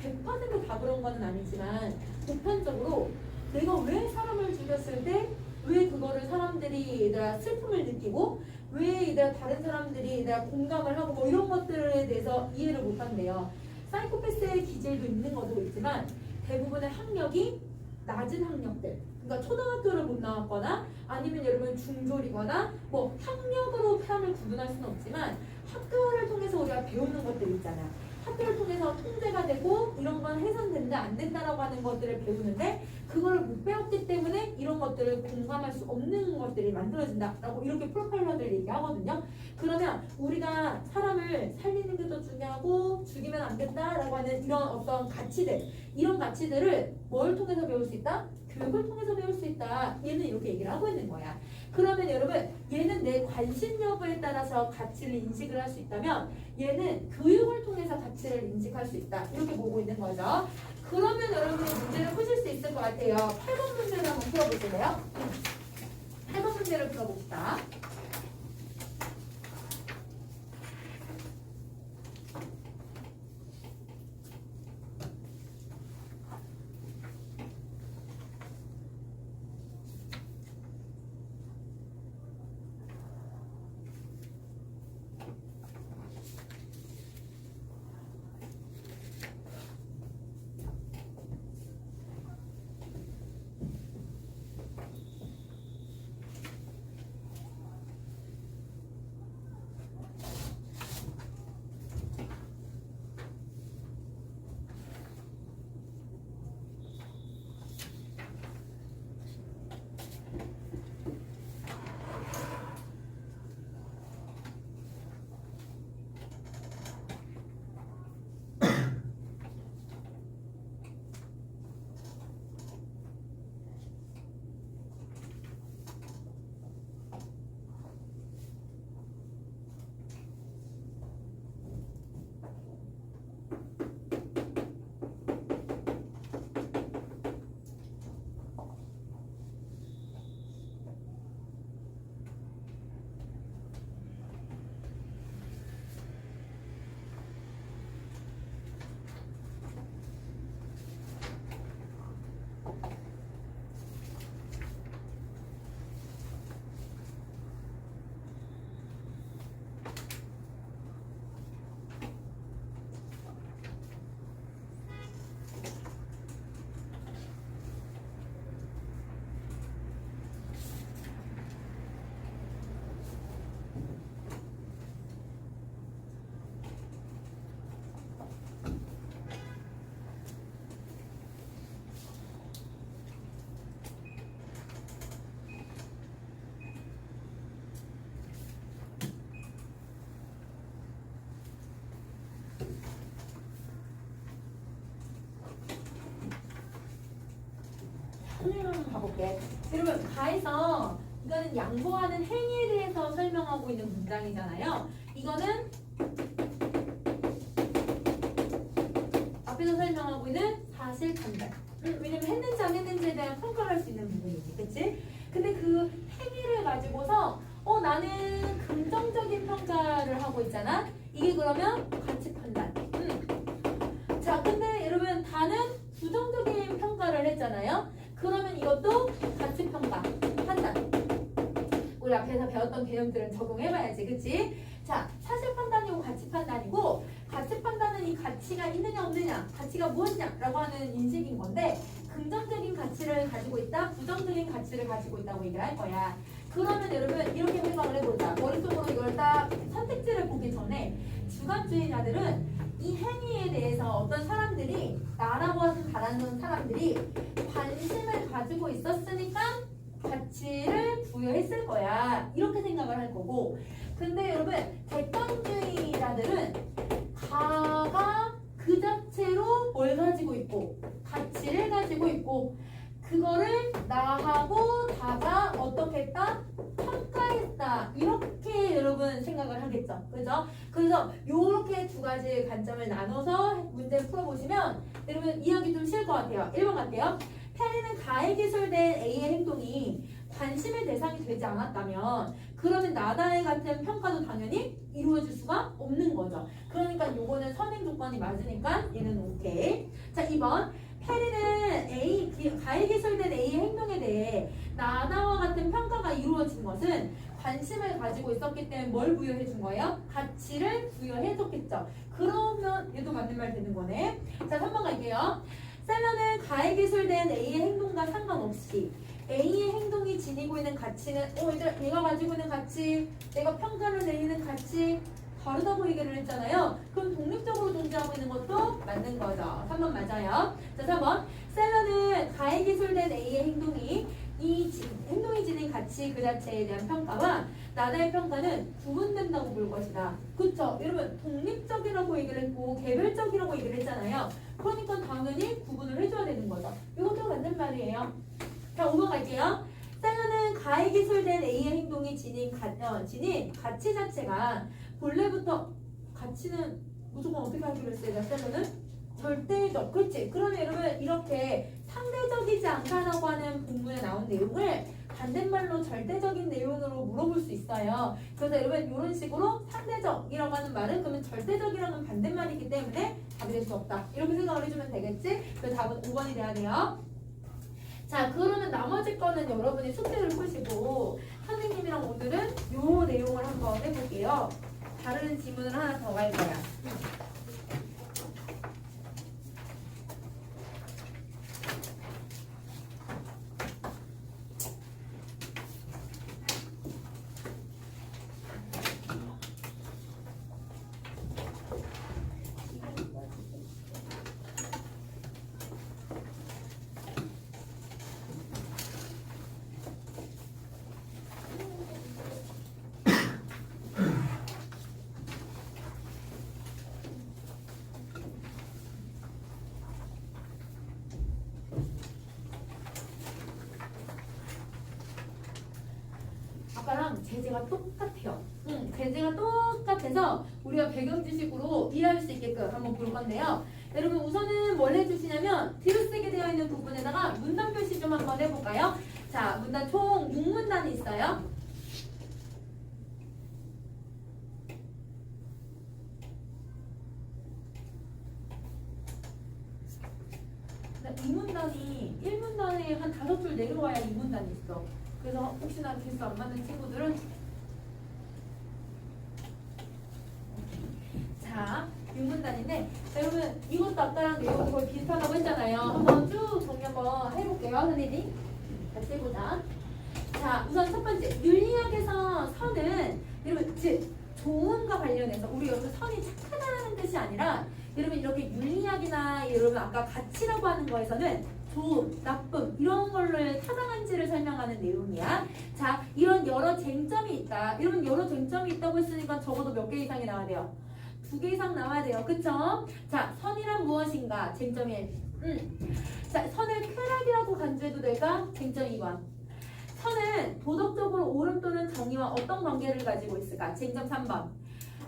100%다 그런 건 아니지만 보편적으로 내가 왜 사람을 죽였을 때 왜 그거를 사람들이 얘들아 슬픔을 느끼고 왜 얘들아 다른 사람들이 얘들아 공감을 하고 뭐 이런 것들에 대해서 이해를 못한대요. 사이코패스의 기질도 있는 것도 있지만 대부분의 학력이 낮은 학력들, 그러니까 초등학교를 못 나왔거나 아니면 여러분 중졸이거나 뭐 학력으로 사람을 구분할 수는 없지만 학교를 통해서 우리가 배우는 것들 있잖아. 학교를 통해서 통제가 되고 이런 건 해산된다 안 된다라고 하는 것들을 배우는데 그거를 못 배웠기 때문에 이런 것들을 공감할 수 없는 것들이 만들어진다라고 이렇게 프로파일러들 얘기하거든요. 그러면 우리가 사람을 살리는 게 더 중요하고 죽이면 안 된다라고 하는 이런 어떤 가치들, 이런 가치들을 뭘 통해서 배울 수 있다? 교육을 통해서 배울 수 있다. 얘는 이렇게 얘기를 하고 있는 거야. 그러면 여러분 얘는 내 관심 여부에 따라서 가치를 인식을 할 수 있다면 얘는 교육을 통해서 가치를 인식할 수 있다. 이렇게 보고 있는 거죠. 그러면 여러분이 문제를 푸실 수 있을 것 같아요. 8번 문제를 한번 풀어보실래요? 8번 문제를 풀어봅시다. 갈게. 여러분 가에서 이거는 양보하는 행위에 대해서 설명하고 있는 문장이잖아요. 이거는 앞에서 설명하고 있는 사실 판단. 왜냐면 했는지 안 했는지에 대한 평가를 할 수 있는 부분이지, 그치? 근데 그 행위를 가지고서 나는 긍정적인 평가를 하고 있잖아. 이게 그러면 가치 판단. 자, 근데 여러분 다는 부정적인 평가를 했잖아요. 그러면 이것도 가치 평가, 판단. 우리 앞에서 배웠던 개념들은 적용해봐야지, 그치? 자, 사실 판단이고 가치 판단이고, 가치 판단은 이 가치가 있느냐 없느냐, 가치가 무엇이냐라고 하는 인식인 건데, 긍정적인 가치를 가지고 있다, 부정적인 가치를 가지고 있다고 얘기를 할 거야. 그러면 여러분 이렇게 생각을 해보자. 머릿속으로 이걸 딱 선택지를 보기 전에 주관주의자들은 이 행위에 대해서 어떤 사람들이, 나라고 하는 다른 사람들이 관심을 가지고 있었으니까 가치를 부여했을 거야. 이렇게 생각을 할 거고, 근데 여러분 객관주의자들은 가가 그 자체로 뭘 가지고 있고 가치를 가지고 있고, 그거를 나하고 다가 어떻게 했다? 평가했다. 이렇게 여러분 생각을 하겠죠. 그죠? 그래서 요렇게 두 가지 관점을 나눠서 문제를 풀어보시면 여러분 이해하기 좀 쉬울 것 같아요. 1번 갈게요. 페리는 가에 기술된 A의 행동이 관심의 대상이 되지 않았다면 그러면 나다의 같은 평가도 당연히 이루어질 수가 없는 거죠. 그러니까 요거는 선행 조건이 맞으니까 얘는 오케이. 자, 2번. 페리는 가에 기술된 A의 행동에 대해 나다와 같은 평가가 이루어진 것은 관심을 가지고 있었기 때문에 뭘 부여해 준 거예요? 가치를 부여해 줬겠죠. 그러면 얘도 맞는 말 되는 거네. 자, 3번 갈게요. 셀러는 가에 기술된 A의 행동과 상관없이 A의 행동이 지니고 있는 가치는 얘가 가지고 있는 가치, 내가 평가를 내리는 가치 다르다고 얘기를 했잖아요. 그럼 독립적으로 존재하고 있는 것도 맞는 거죠. 3번 맞아요. 자, 4번. 셀러는 가에 기술된 A의 행동이 행동이 지닌 가치 그 자체에 대한 평가와 나다의 평가는 구분된다고 볼 것이다. 그쵸? 여러분 독립적이라고 얘기를 했고 개별적이라고 얘기를 했잖아요. 그러니까 당연히 구분을 해줘야 되는 거죠. 이것도 맞는 말이에요. 자, 5번 갈게요. 셀러는 가에 기술된 A의 행동이 지닌 가치 자체가 본래부터 가치는 무조건 어떻게 하기로 했어요? 셀러는 절대적. 그렇지? 그러면 여러분 이렇게 상대적이지 않다라고 하는 본문에 나온 내용을 반대말로 절대적인 내용으로 물어볼 수 있어요. 그래서 여러분 이런 식으로 상대적이라고 하는 말은 그러면 절대적이라는 반대말이기 때문에 답이 될 수 없다. 이렇게 생각을 해주면 되겠지? 그래서 답은 5번이 돼야 돼요. 자, 그러면 나머지 거는 여러분이 숙제를 푸시고 선생님이랑 오늘은 요 내용을 한번 해볼게요. 다른 지문을 하나 더 갈 거야. 아까랑 제재가 똑같아요. 제재가 똑같아서 우리가 배경 지식으로 이해할 수 있게끔 한번 볼 건데요. 여러분 우선은 뭘 해주시냐면 뒤로 쓰게 되어 있는 부분에다가 문단 표시 좀 한번 해볼까요? 자, 문단 총 6문단이 있어요. 이 문단이 1문단에 한 5줄 내려와야 2문단이 있어. 그래서 혹시나 개수 안 맞는 친구들은 자, 6문단인데 여러분 이것도 아까랑 내용이 거의 비슷하다고 했잖아요. 한번 쭉 정리 한번 해볼게요. 선생님 같이 해보자. 자, 우선 첫 번째 윤리학에서 선은 여러분 즉 좋은과 관련해서 우리 여기서 선이 착하다는 뜻이 아니라 여러분 이렇게 윤리학이나 여러분 아까 가치라고 하는 거에서는 좋음, 나쁨 이런 걸로 타당한지를 설명하는 내용이야. 자, 이런 여러 쟁점이 있다. 여러분 여러 쟁점이 있다고 했으니까 적어도 몇 개 이상이 나와야 돼요? 2개 이상 나와야 돼요. 그쵸? 자, 선이란 무엇인가? 쟁점이 자, 선을 쾌락이라고 간주해도 될까? 쟁점 2번. 선은 도덕적으로 옳음 또는 정의와 어떤 관계를 가지고 있을까? 쟁점 3번.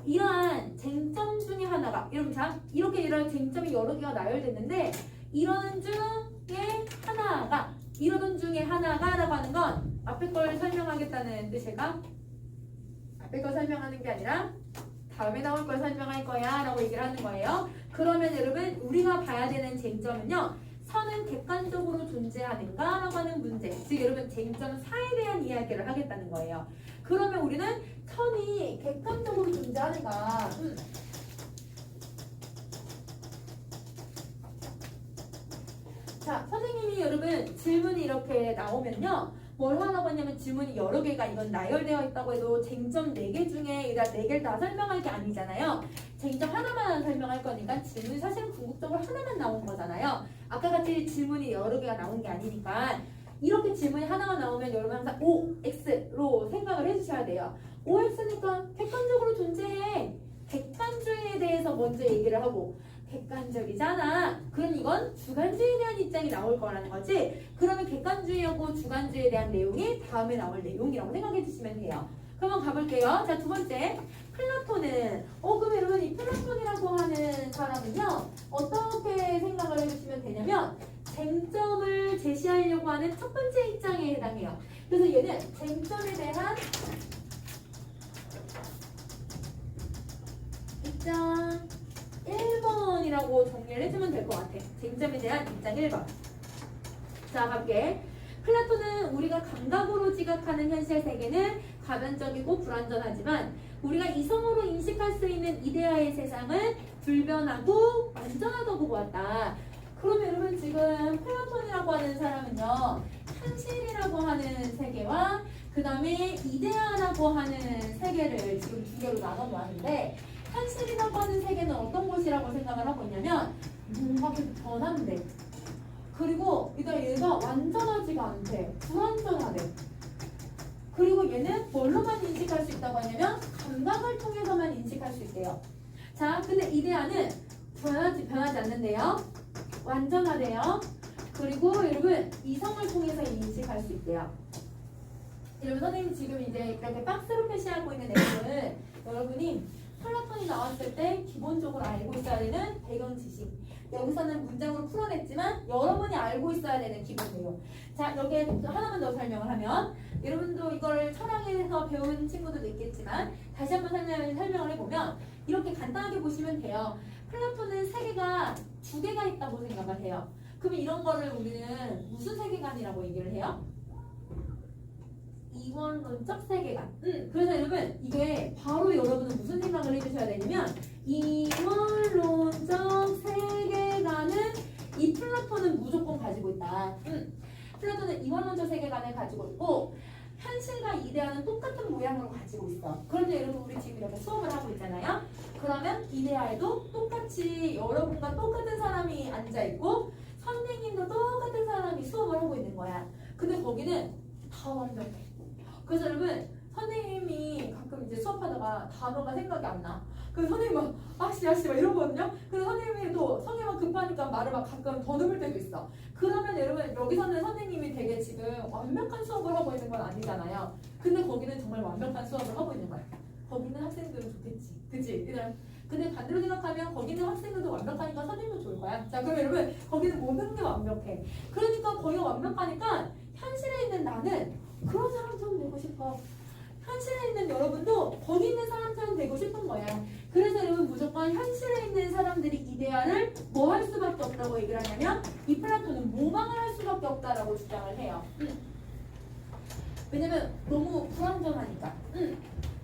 이러한 쟁점 중에 하나가, 여러분 자, 이렇게 이런 쟁점이 여러 개가 나열됐는데 이러는 중에 하나가라고 하는 건 앞에 걸 설명하겠다는 뜻일까? 앞에 걸 설명하는 게 아니라 다음에 나올 걸 설명할 거야 라고 얘기를 하는 거예요. 그러면 여러분 우리가 봐야 되는 쟁점은요, 선은 객관적으로 존재하는가 라고 하는 문제, 즉 여러분 쟁점 4에 대한 이야기를 하겠다는 거예요. 그러면 우리는 선이 객관적으로 존재하는가, 자, 선생님이 여러분 질문이 이렇게 나오면요, 뭘 하라고 했냐면 질문이 여러 개가 이건 나열되어 있다고 해도 쟁점 4개 중에 4개를 다 설명할 게 아니잖아요. 쟁점 하나만 설명할 거니까 질문이 사실은 궁극적으로 하나만 나온 거잖아요. 아까 같이 질문이 여러 개가 나온 게 아니니까 이렇게 질문이 하나가 나오면 여러분 항상 OX로 생각을 해주셔야 돼요. OX니까 객관적으로 존재해. 객관주의에 대해서 먼저 얘기를 하고, 객관적이잖아. 그럼 이건 주관주의에 대한 입장이 나올 거라는 거지. 그러면 객관주의하고 주관주의에 대한 내용이 다음에 나올 내용이라고 생각해 주시면 돼요. 그러면 가볼게요. 자, 두 번째. 플라톤은, 그럼 여러분 이 플라톤이라고 하는 사람은요, 어떻게 생각을 해주시면 되냐면, 쟁점을 제시하려고 하는 첫 번째 입장에 해당해요. 그래서 얘는 쟁점에 대한 입장 1번이라고 정리를 해주면 될 것 같아. 쟁점에 대한 입장 1번. 자, 갈게. 플라톤은 우리가 감각으로 지각하는 현실 세계는 가변적이고 불완전하지만 우리가 이성으로 인식할 수 있는 이데아의 세상은 불변하고 완전하다고 보았다. 그러면 여러분 지금 플라톤이라고 하는 사람은요, 현실이라고 하는 세계와 그 다음에 이데아라고 하는 세계를 지금 두 개로 나눠 놓았는데, 현실이라고 하는 세계는 어떤 곳이라고 생각을 하고 있냐면 뭔가 계속 변한대. 그리고 일단 얘가 완전하지가 않대. 불완전하대. 그리고 얘는 뭘로만 인식할 수 있다고 하냐면 감각을 통해서만 인식할 수 있대요. 자, 근데 이데아는 변하지 않는데요. 완전하대요. 그리고 여러분 이성을 통해서 인식할 수 있대요. 여러분 선생님 지금 이제 이렇게 박스로 표시하고 있는 내용을 여러분이 플라톤이 나왔을 때 기본적으로 알고 있어야 되는 배경 지식. 여기서는 문장으로 풀어냈지만 여러분이 알고 있어야 되는 기본 내용. 자, 여기에 하나만 더 설명을 하면, 여러분도 이걸 철학에서 배운 친구들도 있겠지만 다시 한번 설명을 해보면 이렇게 간단하게 보시면 돼요. 플라톤은 세계가 두 개가 있다고 생각을 해요. 그러면 이런 거를 우리는 무슨 세계관이라고 얘기를 해요? 이원론적 세계관. 그래서 여러분 이게 바로 여러분은 무슨 생각을 해주셔야 되냐면, 이원론적 세계관은 이 플라톤은 무조건 가지고 있다. 플라톤은 이원론적 세계관을 가지고 있고 현실과 이데아는 똑같은 모양으로 가지고 있어. 그런데 여러분 우리 지금 이렇게 수업을 하고 있잖아요. 그러면 이데아에도 똑같이 여러분과 똑같은 사람이 앉아있고 선생님도 똑같은 사람이 수업을 하고 있는 거야. 근데 거기는 다 완벽해. 그래서 여러분 선생님이 가끔 이제 수업하다가 단어가 생각이 안 나. 그래서 선생님 막 아씨 막 이러거든요. 그래서 선생님이 또 성의만 급하니까 말을 막 가끔 더듬을 때도 있어. 그러면 여러분 여기서는 선생님이 되게 지금 완벽한 수업을 하고 있는 건 아니잖아요. 근데 거기는 정말 완벽한 수업을 하고 있는 거야. 거기는 학생들은 좋겠지, 그치? 근데 반대로 생각하면 거기는 학생들도 완벽하니까 선생님도 좋을 거야. 자, 그럼 여러분 거기는 모든 게 완벽해. 그러니까 거기가 완벽하니까 현실에 있는 나는 그런 사람처럼 되고 싶어. 현실에 있는 여러분도 거기 있는 사람처럼 되고 싶은 거야. 그래서 여러분 무조건 현실에 있는 사람들이 이데아를 뭐 할 수밖에 없다고 얘기를 하냐면, 이 플라톤은 모방을 할 수밖에 없다라고 주장을 해요. 왜냐면 너무 불완전하니까.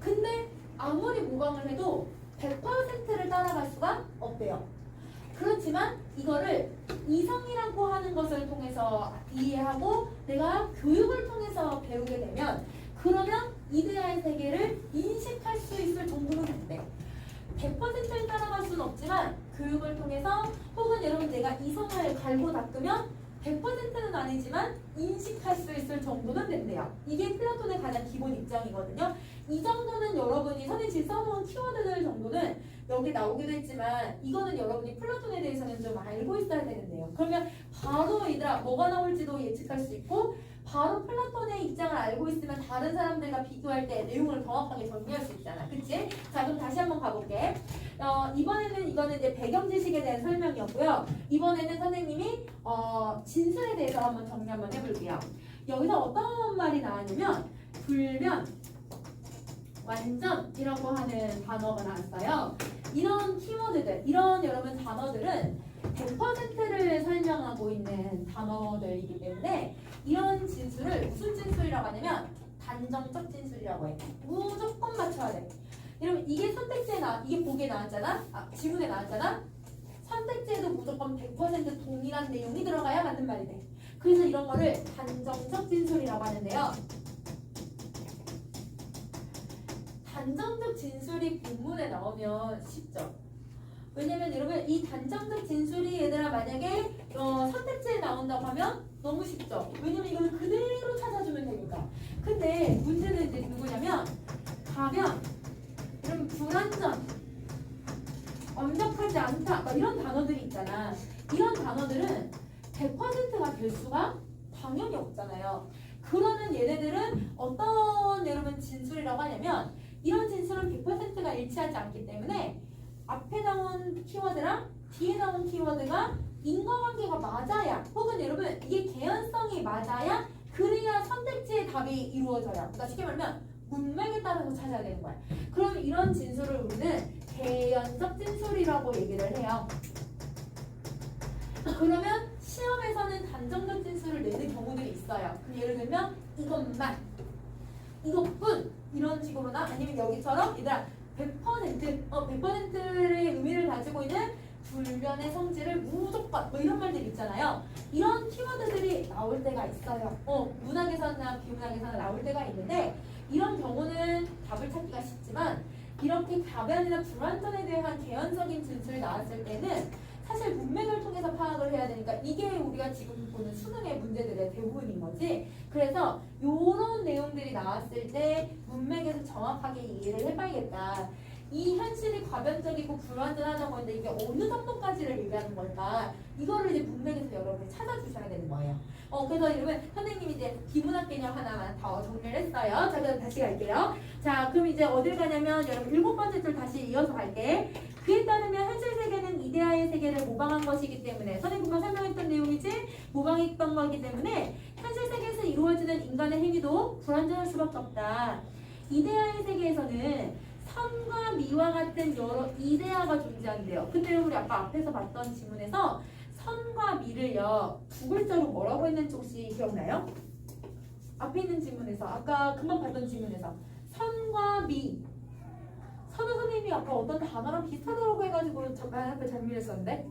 근데 아무리 모방을 해도 100%를 따라갈 수가 없대요. 그렇지만 이거를 이성이라고 하는 것을 통해서 이해하고 내가 교육을 통해서 배우게 되면, 그러면 이데아의 세계를 인식할 수 있을 정도는 된대. 100%를 따라갈 수는 없지만 교육을 통해서, 혹은 여러분 내가 이성을 갈고 닦으면 100%는 아니지만 인식할 수 있을 정도는 된대요. 이게 플라톤의 가장 기본 입장이거든요. 이 정도는 여러분이 선생님 지금 써놓은 키워드들 정도는 여기 나오기도 했지만 이거는 여러분이 플라톤에 대해서는 좀 알고 있어야 되는데요. 그러면 바로 얘들아 뭐가 나올지도 예측할 수 있고 바로 플라톤의 입장을 알고 있으면 다른 사람들과 비교할 때 내용을 정확하게 정리할 수 있잖아. 그치? 자, 그럼 다시 한번 가볼게. 이번에는 이거는 이제 배경 지식에 대한 설명이었고요. 이번에는 선생님이 진술에 대해서 한번 정리 한번 해볼게요. 여기서 어떤 말이 나왔냐면 불변, 완전이라고 하는 단어가 나왔어요. 이런 키워드들, 이런 여러분 단어들은 100%를 설명하고 있는 단어들이기 때문에 이런 진술을 무슨 진술이라고 하냐면 단정적 진술이라고 해. 무조건 맞춰야 돼. 여러분 이게 선택지에 이게 보기에 나왔잖아? 지문에 나왔잖아? 선택지에도 무조건 100% 동일한 내용이 들어가야 맞는 말이 돼. 그래서 이런 거를 단정적 진술이라고 하는데요. 단정적 진술이 본문에 나오면 쉽죠. 왜냐면 여러분 이 단정적 진술이 얘들아 만약에 선택지에 나온다고 하면 너무 쉽죠. 왜냐면 이걸 그대로 찾아주면 되니까. 근데 문제는 이제 누구냐면 가변, 여러분 불완전, 완벽하지 않다 막 이런 단어들이 있잖아. 이런 단어들은 100%가 될 수가 당연히 없잖아요. 그러면 얘네들은 어떤 여러분 진술이라고 하냐면 이런 진술은 100%가 일치하지 않기 때문에 앞에 나온 키워드랑 뒤에 나온 키워드가 인과관계가 맞아야 혹은 여러분 이게 개연성이 맞아야 그래야 선택지의 답이 이루어져요. 그러니까 쉽게 말하면 문맥에 따라서 찾아야 되는 거야. 그럼 이런 진술을 우리는 개연적 진술이라고 얘기를 해요. 그러면 시험에서는 단정적 진술을 내는 경우들이 있어요. 그럼 예를 들면 이것만, 이것뿐 이런 식으로나 아니면 여기처럼 얘들아 100%의 의미를 가지고 있는 불변의 성질을 무조건 뭐 이런 말들 있잖아요. 이런 키워드들이 나올 때가 있어요. 문학에서나 비문학에서나 나올 때가 있는데 이런 경우는 답을 찾기가 쉽지만 이렇게 가변이나 불완전에 대한 개연적인 진술이 나왔을 때는 사실 문맥을 통해서 파악을 해야 되니까 이게 우리가 지금 보는 수능의 문제들의 대부분인 거지. 그래서 이런 내용들이 나왔을 때 문맥에서 정확하게 이해를 해봐야겠다. 이 현실이 가변적이고 불완전하다고 하는데 이게 어느 정도까지를 얘기하는 걸까? 이거를 이제 문맥에서 여러분이 찾아주셔야 되는 거예요. 그래서 여러분 선생님이 이제 비문학 개념 하나만 더 정리를 했어요. 자, 그럼 다시 갈게요. 자, 그럼 이제 어딜 가냐면 여러분 7번째 줄 다시 이어서 갈게. 그에 따르면 현실 세계는 이데아의 세계를 모방한 것이기 때문에 선생님 금방 설명했던 내용이지 모방했던 거기 때문에 현실 세계에서 이루어지는 인간의 행위도 불완전할 수밖에 없다. 이데아의 세계에서는 선과 미와 같은 여러 이데아가 존재한대요. 근데 우리 아까 앞에서 봤던 지문에서 선과 미를요 두 글자로 뭐라고 했는지 혹시 기억나요? 앞에 있는 지문에서 아까 금방 봤던 지문에서 선과 미 선우 선생님이 아까 어떤 단어랑 비슷하다고 해가지고 잠깐 앞에 잘못했었는데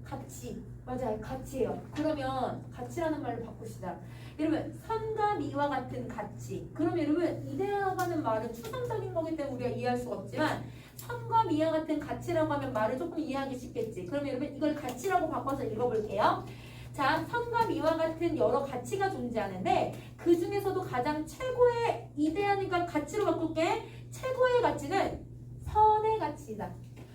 같이 맞아요 같이예요. 그러면 같이라는 말로 바꿉시다. 여러분 선과 미와 같은 가치. 그럼 여러분 이데아라고 하는 말은 추상적인 거기 때문에 우리가 이해할 수가 없지만 선과 미와 같은 가치라고 하면 말을 조금 이해하기 쉽겠지. 그럼 여러분 이걸 가치라고 바꿔서 읽어볼게요. 자, 선과 미와 같은 여러 가치가 존재하는데 그 중에서도 가장 최고의 이데아니까 가치로 바꿀게. 최고의 가치는 선의 가치다.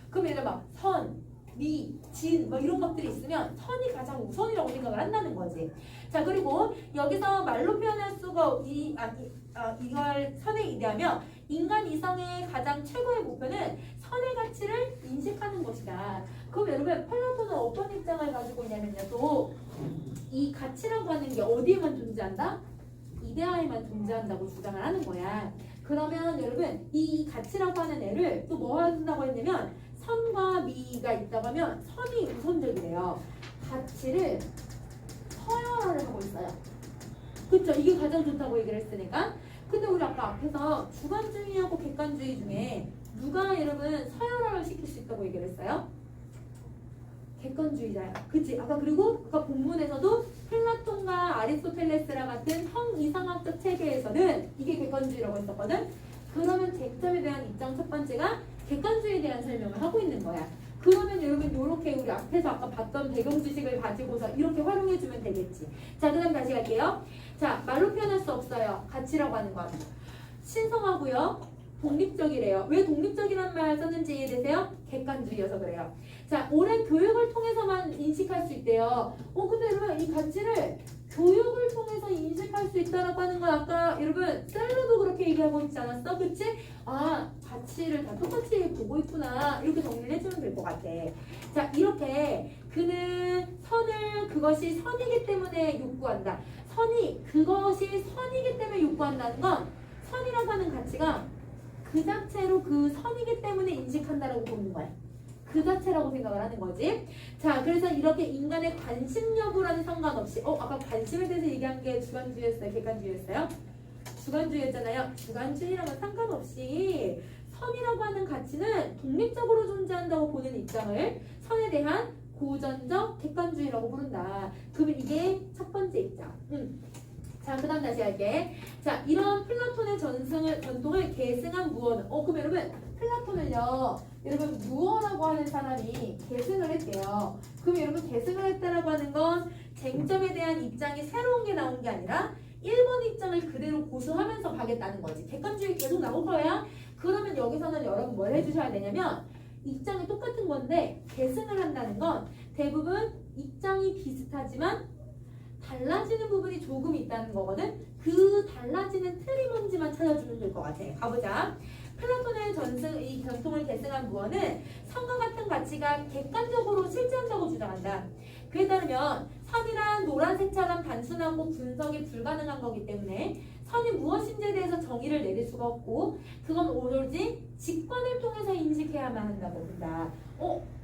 그럼 예를 들어 선, 미, 진 뭐 이런 것들이 있으면 선이 가장 우선이라고 생각을 한다는 거지. 자, 그리고 여기서 말로 표현할 수가 이걸 선에 이대하며 인간 이성의 가장 최고의 목표는 선의 가치를 인식하는 것이다. 그럼 여러분 플라톤은 어떤 입장을 가지고 있냐면요. 또 이 가치라고 하는 게 어디에만 존재한다? 이데아에만 존재한다고 주장을 하는 거야. 그러면 여러분 이 가치라고 하는 애를 또 뭐 한다고 했냐면 선과 미가 있다고 하면 선이 우선적이래요. 가치를 서열화를 하고 있어요. 그쵸? 이게 가장 좋다고 얘기를 했으니까. 근데 우리 아까 앞에서 주관주의하고 객관주의 중에 누가 여러분 서열화를 시킬 수 있다고 얘기를 했어요? 객관주의자야. 그치? 아까 그리고 아까 본문에서도 플라톤과 아리스토텔레스라 같은 형이상학적 체계에서는 이게 객관주의라고 했었거든? 그러면 쟁점에 대한 입장 첫 번째가 객관주의에 대한 설명을 하고 있는 거야. 그러면 여러분 이렇게 우리 앞에서 아까 봤던 배경 지식을 가지고서 이렇게 활용해주면 되겠지. 자, 그 다음 다시 갈게요. 자, 말로 표현할 수 없어요. 가치라고 하는 건. 신성하고요. 독립적이래요. 왜 독립적이라는 말 썼는지 이해되세요? 객관주의여서 그래요. 자, 오랜 교육을 통해서만 인식할 수 있대요. 근데 여러분 이 가치를 교육을 통해서 인식할 수 있다라고 하는 건 아까 여러분 셀러도 그렇게 얘기하고 있지 않았어? 그치? 아, 가치를 다 똑같이 보고 있구나. 이렇게 정리를 해주면 될 것 같아. 자, 이렇게 그는 선을 그것이 선이기 때문에 욕구한다. 그것이 선이기 때문에 욕구한다는 건 선이라고 하는 가치가 그 자체로 그 선이기 때문에 인식한다라고 보는 거야. 그 자체라고 생각을 하는 거지. 자, 그래서 이렇게 인간의 관심 여부라는 상관없이 아까 관심에 대해서 얘기한 게 주관주의였어요? 객관주의였어요? 주관주의였잖아요. 주관주의랑은 상관없이 선이라고 하는 가치는 독립적으로 존재한다고 보는 입장을 선에 대한 고전적 객관주의라고 부른다. 그러면 이게 첫 번째 입장. 자, 그 다음 다시 할게. 자, 이런 플라톤의 전통을 계승한 무어는 그럼 여러분 플라톤을요, 여러분 무어라고 하는 사람이 계승을 했대요. 그럼 여러분 계승을 했다라고 하는 건 쟁점에 대한 입장이 새로운 게 나온 게 아니라 1번 입장을 그대로 고수하면서 가겠다는 거지. 객관주의 계속 나올 거야. 그러면 여기서는 여러분 뭘 해주셔야 되냐면 입장이 똑같은 건데 계승을 한다는 건 대부분 입장이 비슷하지만 달라지는 부분이 조금 있다는 거거든. 그 달라지는 틀이 뭔지만 찾아주면 될 것 같아. 가보자. 플라톤의 이 전통을 계승한 무어는 선과 같은 가치가 객관적으로 실제한다고 주장한다. 그에 따르면 선이란 노란색처럼 단순하고 분석이 불가능한 거기 때문에 선이 무엇인지에 대해서 정의를 내릴 수가 없고 그건 오로지 직관을 통해서 인식해야만 한다고 본다.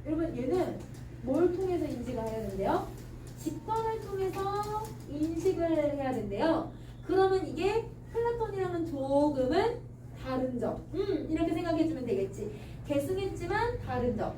여러분 얘는 뭘 통해서 인식을 해야 된대요? 직관을 통해서 인식을 해야 된대요. 그러면 이게 플라톤이랑은 조금은 다른 점. 이렇게 생각해주면 되겠지. 계승했지만 다른 점.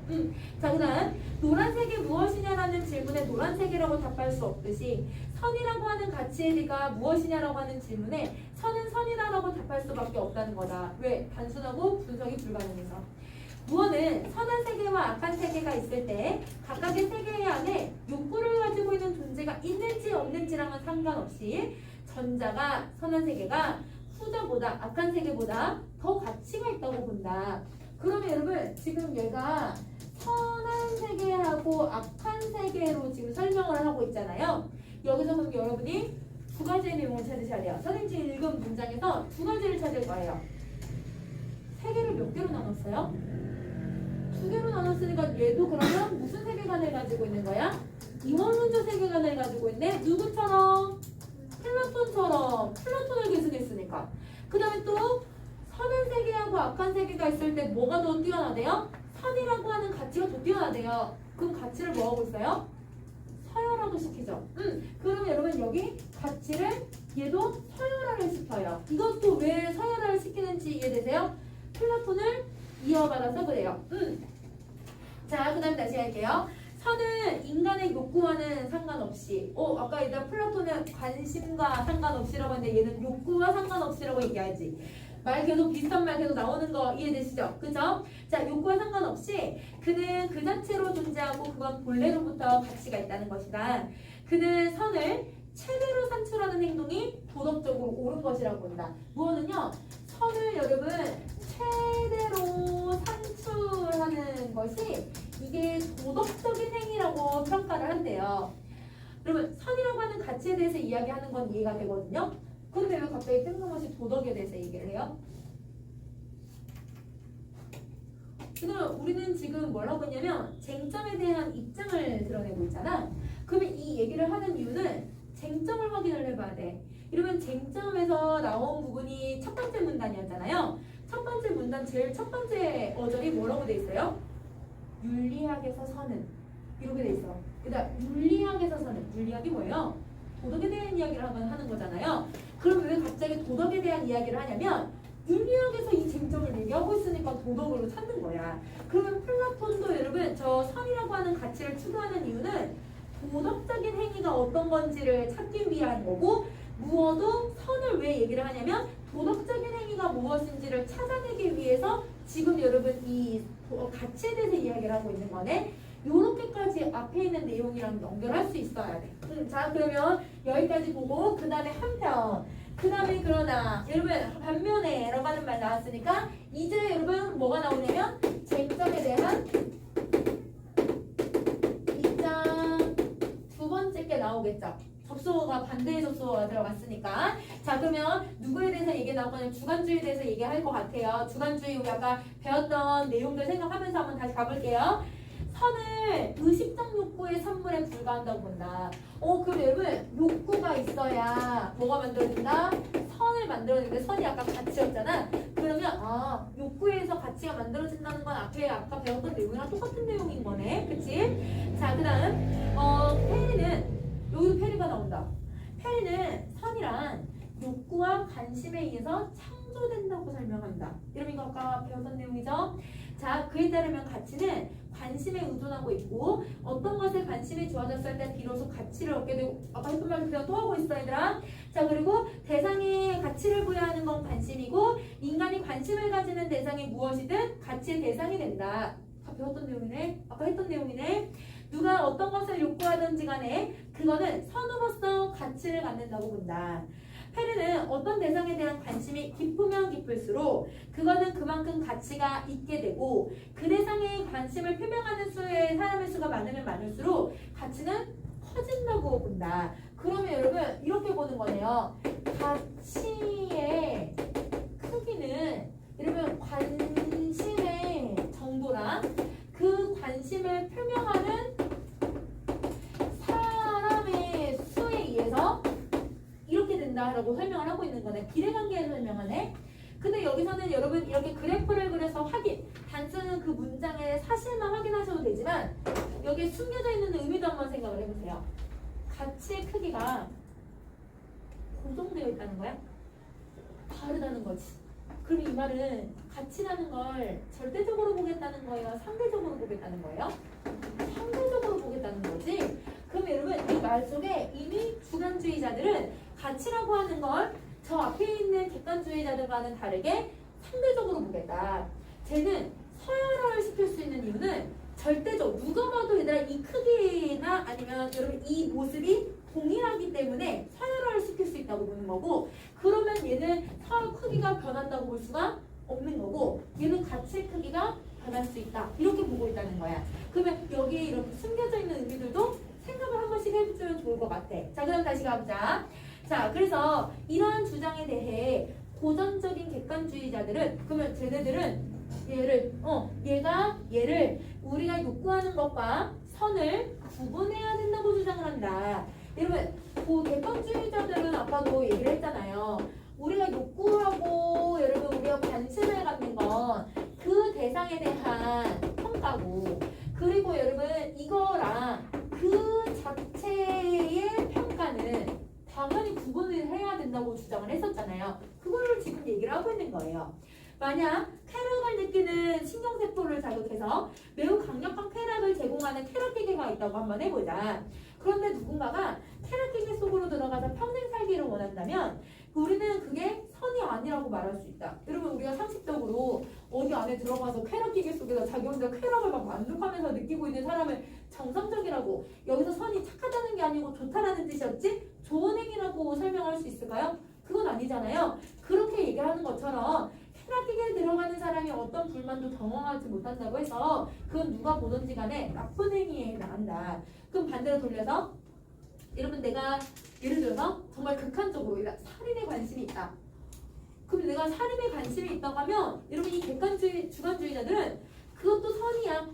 자, 그 다음 노란색이 무엇이냐라는 질문에 노란색이라고 답할 수 없듯이 선이라고 하는 가치가 무엇이냐라고 하는 질문에 선은 선이다라고 답할 수밖에 없다는 거다. 왜? 단순하고 분석이 불가능해서. 무어는 선한 세계와 악한 세계가 있을 때 각각의 세계 안에 욕구를 가지고 있는 존재가 있는지 없는지랑은 상관없이 전자가 선한 세계가 후자보다 악한 세계보다 더 가치가 있다고 본다. 그러면 여러분 지금 얘가 선한 세계하고 악한 세계로 지금 설명을 하고 있잖아요. 여기서 그럼 여러분이 두 가지의 내용을 찾으셔야 돼요. 선생님이 읽은 문장에서 두 가지를 찾을 거예요. 세계를 몇 개로 나눴어요? 두 개로 나눴으니까 얘도 그러면 무슨 세계관을 가지고 있는 거야? 이원론적 세계관을 가지고 있네. 누구처럼? 플라톤처럼. 플라톤을 계승했으니까. 그 다음에 또 선한 세계하고 악한 세계가 있을 때 뭐가 더 뛰어나대요? 선이라고 하는 가치가 더 뛰어나대요. 그럼 가치를 뭐 하고 있어요? 서열화도 시키죠. 그러면 여러분 여기 가치를 얘도 서열화를 시켜요. 이것도 왜 서열화를 시키는지 이해되세요? 플라톤을 이어받아서 그래요. 자, 그 다음 다시 할게요. 선은 인간의 욕구와는 상관없이 아까 일단 플라톤은 관심과 상관없이라고 했는데 얘는 욕구와 상관없이라고 얘기하지. 말 계속 비슷한 말 계속 나오는 거 이해되시죠? 그죠? 자, 욕구와 상관없이 그는 그 자체로 존재하고 그건 본래로부터 가치가 있다는 것이다. 그는 선을 최대로 산출하는 행동이 도덕적으로 옳은 것이라고 본다. 무엇은요? 선을 여러분 최대로 산출하는 것이 이게 도덕적인 행위라고 평가를 한대요. 여러분 선이라고 하는 가치에 대해서 이야기하는 건 이해가 되거든요. 근데 왜 갑자기 뜬금없이 도덕에 대해서 얘기를 해요? 그럼 우리는 지금 뭘 하고 있냐면 쟁점에 대한 입장을 드러내고 있잖아. 그러면 이 얘기를 하는 이유는 쟁점을 확인을 해봐야 돼. 이러면 쟁점에서 나온 부분이 첫 번째 문단이었잖아요. 첫 번째 문단 제일 첫 번째 어절이 뭐라고 돼 있어요? 윤리학에서 선은 이렇게 돼 있어. 그다음 윤리학에서 선은 윤리학이 뭐예요? 도덕에 대한 이야기를 하는 거잖아요. 그럼 왜 갑자기 도덕에 대한 이야기를 하냐면 윤리학에서 이 쟁점을 얘기하고 있으니까 도덕으로 찾는 거야. 그러면 플라톤도 여러분 저 선이라고 하는 가치를 추구하는 이유는 도덕적인 행위가 어떤 건지를 찾기 위한 거고 무어도 선을 왜 얘기를 하냐면 도덕적인 행위가 무엇인지를 찾아내기 위해서 지금 여러분 이 가치에 대해서 이야기를 하고 있는 거네. 요렇게까지 앞에 있는 내용이랑 연결할 수 있어야 돼. 자, 그러면 여기까지 보고 그 다음에 한편, 그 다음에 그러나 여러분 반면에 라고 하는 말 나왔으니까 이제 여러분 뭐가 나오냐면 쟁점에 대한 입장 두 번째 게 나오겠죠. 접속어가 반대의 접속어가 들어갔으니까. 자, 그러면 누구에 대해서 얘기 나오면 주관주의에 대해서 얘기할 것 같아요. 주관주의 우리 아까 배웠던 내용들 생각하면서 한번 다시 가볼게요. 선을 의식적 욕구의 산물에 불과한다고 본다. 그럼 여러분 욕구가 있어야 뭐가 만들어진다? 선을 만들어지는데 선이 아까 가치였잖아. 그러면 욕구에서 가치가 만들어진다는 건 앞에 아까 배웠던 내용이랑 똑같은 내용인 거네. 그치? 자, 그 다음 페리는 여기도 페리가 나온다. 페리는 선이란 욕구와 관심에 의해서 창조된다고 설명한다. 여러분 이거 아까 배웠던 내용이죠? 자, 그에 따르면 가치는 관심에 의존하고 있고 어떤 것에 관심이 주어졌을 때 비로소 가치를 얻게 되고 아까 했던 말을 그냥 또 하고 있어 얘들아. 자, 그리고 대상에 가치를 부여하는 건 관심이고 인간이 관심을 가지는 대상이 무엇이든 가치의 대상이 된다. 다 배웠던 내용이네. 아까 했던 내용이네. 누가 어떤 것을 욕구하든지 간에 그거는 선으로서 가치를 갖는다고 본다. 페르는 어떤 대상에 대한 관심이 깊으면 깊을수록 그거는 그만큼 가치가 있게 되고 그 대상에 관심을 표명하는 수의 사람의 수가 많으면 많을수록 가치는 커진다고 본다. 그러면 여러분 이렇게 보는 거네요. 가치의 크기는 여러분 관심의 정도랑 그 관심을 표명하는 사람의 수에 의해서 이렇게 된다라고 설명을 하고 있는 거네. 비례관계에 설명하네. 근데 여기서는 여러분 이렇게 그래프를 그려서 단순한 그 문장의 사실만 확인하셔도 되지만 여기에 숨겨져 있는 의미도 한번 생각을 해보세요. 가치의 크기가 고정되어 있다는 거야? 다르다는 거지. 그럼 이 말은 가치라는 걸 절대적으로 보겠다는 거예요? 상대적으로 보겠다는 거예요? 상대적으로 보겠다는 거지. 그럼 여러분 이 말 속에 이미 주관주의자들은 가치라고 하는 걸 저 앞에 있는 객관주의자들과는 다르게 상대적으로 보겠다. 쟤는 서열화를 시킬 수 있는 이유는 절대적 누가 봐도 얘들아 이 크기나 아니면 여러분 이 모습이 동일하기 때문에 서열화를 시킬 수 있다고 보는 거고 그러면 얘는 서열 크기가 변한다고 볼 수가 없는 거고 얘는 가치의 크기가 변할 수 있다. 이렇게 보고 있다는 거야. 그러면 여기에 이렇게 숨겨져 있는 의미들도 생각을 한 번씩 해주면 좋을 것 같아. 자, 그럼 다시 가보자. 자, 그래서 이러한 주장에 대해 고전적인 객관주의자들은 그러면 쟤네들은 얘를 우리가 욕구하는 것과 선을 구분해야 된다고 주장을 한다. 여러분, 그 객관주의자들은 아까도 얘기를 했잖아요. 우리가 욕구하고 여러분 우리가 관심을 갖는 건 그 대상에 대한 평가고 그리고 여러분 이거랑 그 자체의 평가는 당연히 구분을 해야 된다고 주장을 했었잖아요. 그걸 지금 얘기를 하고 있는 거예요. 만약 쾌락을 느끼는 신경세포를 자극해서 매우 강력한 쾌락을 제공하는 쾌락기계가 있다고 한번 해보자. 그런데 누군가가 쾌락기계 속으로 들어가서 평생 살기를 원한다면 우리는 그게 선이 아니라고 말할 수 있다. 여러분 우리가 상식적으로 어디 안에 들어가서 쾌락기계 속에서 자기 혼자 쾌락을 막 만족하면서 느끼고 있는 사람을 정상적이라고 여기서 선이 착하다는 게 아니고 좋다라는 뜻이었지? 좋은 행위라고 설명할 수 있을까요? 그건 아니잖아요. 그렇게 얘기하는 것처럼 쾌락기계에 들어가는 사람이 어떤 불만도 경험하지 못한다고 해서 그건 누가 보든지 간에 나쁜 행위에 해당한다. 그럼 반대로 돌려서 여러분 내가 예를 들어서 정말 극한적으로 살인에 관심이 있다. 그럼 내가 살인에 관심이 있다고 하면 여러분 이 주관주의자들은 그것도 선이야.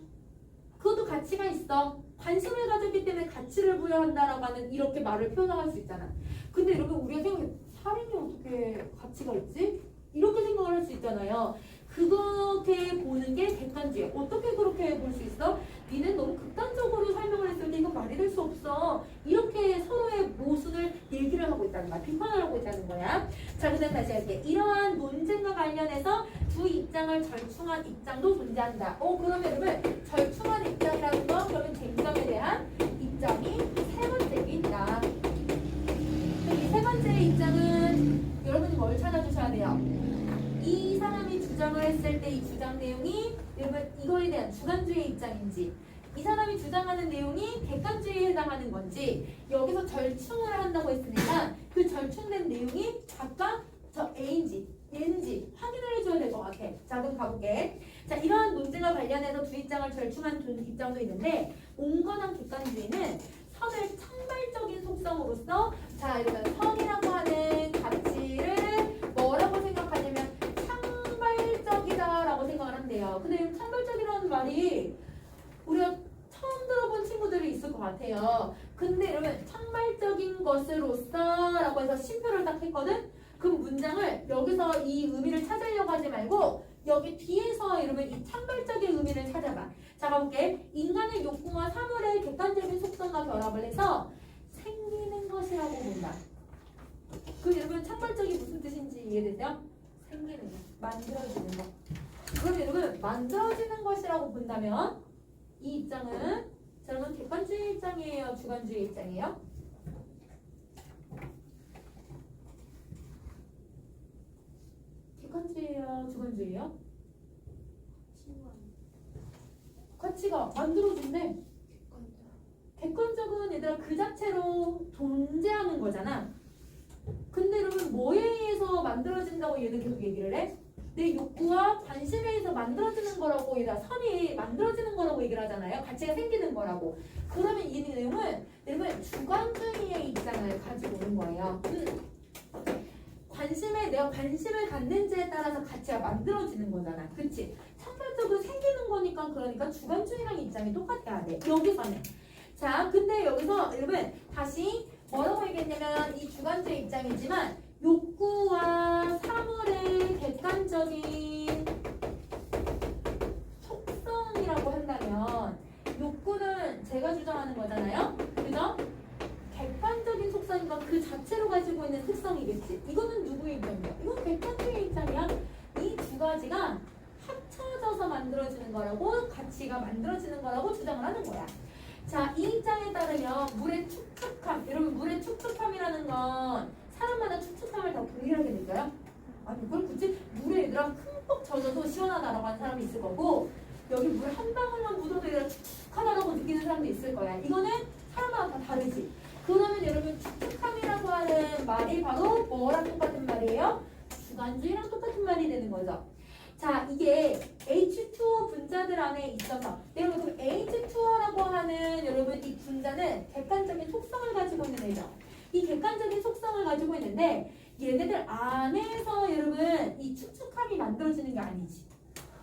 그것도 가치가 있어. 관심을 가졌기 때문에 가치를 부여한다라고 하는 이렇게 말을 표현할 수 있잖아. 근데 여러분 우리가 생각해 살인이 어떻게 가치가 있지? 이렇게 생각을 할 수 있잖아요. 그렇게 보는 게 객관주의. 어떻게 그렇게 볼 수 있어? 니는 너무 극단적으로 설명을 했을 때 이건 말이 될 수 없어. 이렇게 서로의 모순을 얘기를 하고 있다는 거야. 비판을 하고 있다는 거야. 자, 그 다음 다시 할게. 이러한 논쟁과 관련해서 두 입장을 절충한 입장도 존재한다. 그러면 여러분 절충한 입장이라는 건 그러면 쟁점에 대한 입장이 세 번째에 있다. 이 세 번째 입장은 여러분이 뭘 찾아주셔야 돼요? 이 사람이 주장을 했을 때 이 주장 내용이 여러분 이거에 대한 주관주의 입장인지 이 사람이 주장하는 내용이 객관주의에 해당하는 건지 여기서 절충을 한다고 했으니까 그 절충된 내용이 각각 저 A인지 얘인지 확인을 해줘야 될 것 같아. 자 그럼 가볼게. 자 이러한 논쟁과 관련해서 두 입장을 절충한 입장도 있는데 온건한 객관주의는 선을 창발적인 속성으로서 자 이러면 선이라고 하는 가치를 뭐라고 생각하냐면 창발적이다라고 생각을 한대요. 근데 이 창발적이라는 말이 우리가 처음 들어본 친구들이 있을 것 같아요. 근데 이러면 창발적인 것으로서라고 해서 쉼표를 딱 했거든. 그럼 문장을 여기서 이 의미를 찾으려고 하지 말고 여기 뒤에서 이러면 이 창발적인 의미를 찾아봐. 자 가볼게. 인간의 욕구와 사물의 객관적인 속성과 결합을 해서 생기는 것이라고 본다. 그 여러분 창발적이 무슨 뜻인지 이해되세요? 생기는 것, 만들어지는 것. 그럼 여러분 만들어지는 것이라고 본다면 이 입장은 자 여러분 객관주의 입장이에요? 주관주의 입장이에요? 객관주의예요? 주관주의예요? 가치가 만들어진대. 객관적은 얘들아 그 자체로 존재하는 거잖아. 근데 여러분 뭐에 의해서 만들어진다고 얘는 계속 얘기를 해? 내 욕구와 관심에 의해서 만들어지는 거라고 얘들아 선이 만들어지는 거라고 얘기를 하잖아요. 가치가 생기는 거라고. 그러면 이 내용은 여러분 주관주의의 입장을 가지고 오는 거예요. 내가 관심을 갖는지에 따라서 가치가 만들어지는 거잖아. 그치? 창발적으로 생기는 거니까 그러니까 주관주의랑 입장이 똑같아야 돼. 여기서는. 자, 근데 여기서 여러분 다시 뭐라고 얘기했냐면 이 주관주의 입장이지만 욕구와 사물의 객관적인 속성이라고 한다면 욕구는 제가 주장하는 거잖아요. 그죠? 객관적인 속성인 건 그 자체로 가지고 있는 특성이겠지. 이거는 누구의 입장이야? 이건 객관주의 입장이야. 이 두 가지가 합쳐져서 만들어지는 거라고 가치가 만들어지는 거라고 주장을 하는 거야. 자, 이 입장에 따르면 물의 축축함, 여러분 물의 축축함이라는 건 사람마다 축축함을 다 동일하게 느껴요? 아니 그걸 굳이 물에 얘들아 흠뻑 젖어도 시원하다라고 하는 사람이 있을 거고 여기 물 한 방울만 묻어도 얘들아 축축하다라고 느끼는 사람도 있을 거야. 이거는 사람마다 다 다르지. 그러면 여러분 축축함이라고 하는 말이 바로 뭐랑 똑같은 말이에요? 주관주의랑 똑같은 말이 되는 거죠. 자, 이게 H2O 분자들 안에 있어서 여러분 H2O라고 하는 여러분 이 분자는 객관적인 속성을 가지고 있는 애죠. 이 객관적인 속성을 가지고 있는데 얘네들 안에서 여러분 이 축축함이 만들어지는 게 아니지.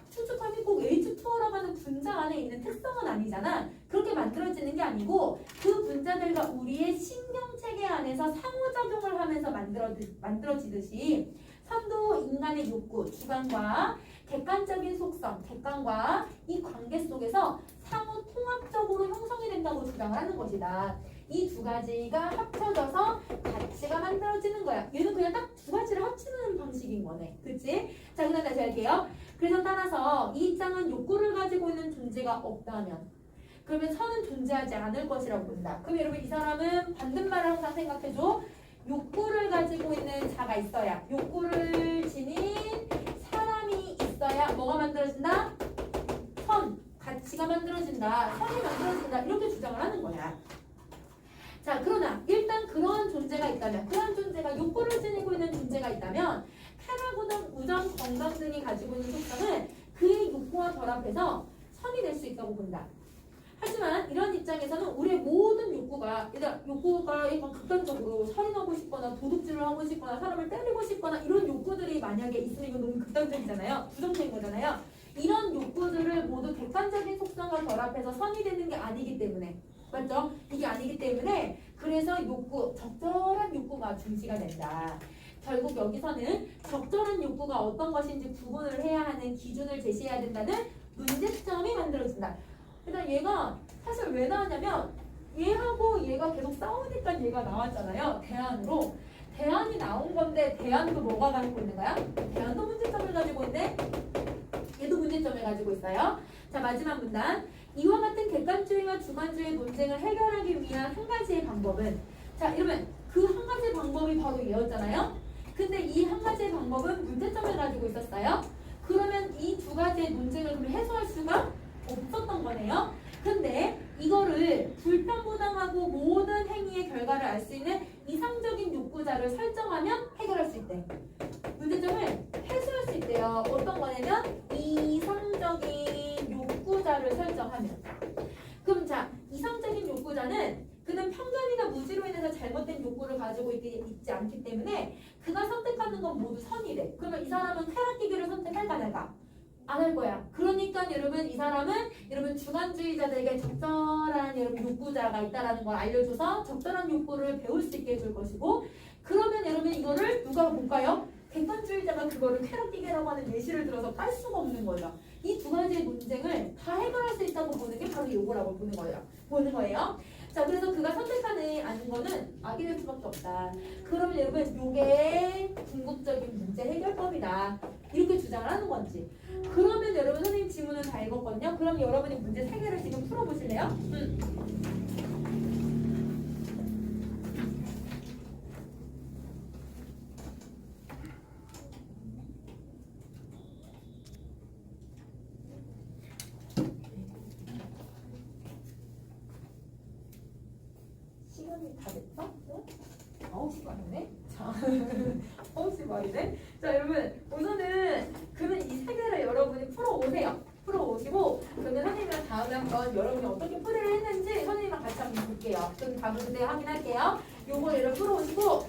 축축함이 꼭 H2O라고 하는 분자 안에 있는 특성은 아니잖아. 그렇게 만들어지는 게 아니고 그 분자들과 우리의 신경체계 안에서 상호작용을 하면서 만들어지듯이 선도 인간의 욕구, 주관과 객관적인 속성, 객관과 이 관계 속에서 상호 통합적으로 형성이 된다고 주장을 하는 것이다. 이 두 가지가 합쳐져서 가치가 만들어지는 거야. 얘는 그냥 딱 두 가지를 합치는 방식인 거네. 그치? 자, 그 다음 다시 할게요. 그래서 따라서 이 입장은 욕구를 가지고 있는 존재가 없다면 그러면 선은 존재하지 않을 것이라고 본다. 그럼 여러분 이 사람은 반대말을 항상 생각해줘. 욕구를 가지고 있는 자가 있어야 욕구를 지닌 사람이 있어야 뭐가 만들어진다? 선, 가치가 만들어진다. 선이 만들어진다. 이렇게 주장을 하는 거야. 자, 그러나 일단 그러한 존재가 있다면 그러한 존재가 욕구를 지니고 있는 존재가 있다면 쾌락우정, 우정, 건강 등이 가지고 있는 속성은 그의 욕구와 결합해서 선이 될 수 있다고 본다. 하지만 이런 입장에서는 우리의 모든 욕구가 약간 극단적으로 살인하고 싶거나 도둑질을 하고 싶거나 사람을 때리고 싶거나 이런 욕구들이 만약에 있으면 이건 너무 극단적이잖아요. 부정적인 거잖아요. 이런 욕구들을 모두 객관적인 속성과 결합해서 선이 되는 게 아니기 때문에 맞죠? 이게 아니기 때문에 그래서 적절한 욕구가 중시가 된다. 결국 여기서는 적절한 욕구가 어떤 것인지 구분을 해야 하는 기준을 제시해야 된다는 문제점이 만들어진다. 일단 얘가 사실 왜 나왔냐면 얘하고 얘가 계속 싸우니까 얘가 나왔잖아요. 대안으로. 대안이 나온 건데 대안도 뭐가 가지고 있는 거야? 대안도 문제점을 가지고 있네. 얘도 문제점을 가지고 있어요. 자, 마지막 문단. 이와 같은 객관주의와 주관주의 논쟁을 해결하기 위한 한 가지의 방법은 자, 이러면 그 한 가지 방법이 바로 얘였잖아요. 근데 이 한 가지의 방법은 문제점을 가지고 있었어요. 그러면 이 두 가지의 논쟁을 그럼 해소할 수가 없었던 거네요. 근데 이거를 불편부당하고 모든 행위의 결과를 알 수 있는 이상적인 욕구자를 설정하면 해결할 수 있대. 문제점을 해소할 수 있대요. 어떤 거냐면 이상적인 욕구자를 설정하면. 그럼 자, 이상적인 욕구자는 그는 편견이나 무지로 인해서 잘못된 욕구를 가지고 있지 않기 때문에 그가 선택하는 건 모두 선이래. 그러면 이 사람은 쾌락기기를 선택할까 말까? 안 할 거야. 그러니까 여러분 이 사람은 여러분 주관주의자들에게 적절한 여러분 욕구자가 있다라는 걸 알려줘서 적절한 욕구를 배울 수 있게 해줄 것이고, 그러면 여러분 이거를 누가 볼까요? 객관주의자가 그거를 쾌락기계라고 하는 예시를 들어서 깔 수가 없는 거죠. 이 두 가지의 논쟁을 다 해결할 수 있다고 보는 게 바로 요거라고 보는 거예요. 자, 그래서 그가 선택하는 아는 거는 악이 될 수밖에 없다. 그러면 여러분 요게 궁극적인 문제 해결법이다. 이렇게 주장을 하는 건지. 그러면 여러분 선생님 지문은 다 읽었거든요. 그럼 여러분이 문제 3개를 지금 풀어보실래요? 시간이 다 됐어? 네? 9시 반이네? 자, 9시 반이네? 자, 여러분, 우선은 그러면 이 3개를 여러분이 풀어오세요. 풀어오시고, 그러면 선생님이랑 다음에 한번 여러분이 어떻게 풀이를 했는지 선생님이랑 같이 한번 볼게요. 그럼 다음 문제 확인할게요. 요거 여러분 풀어오시고,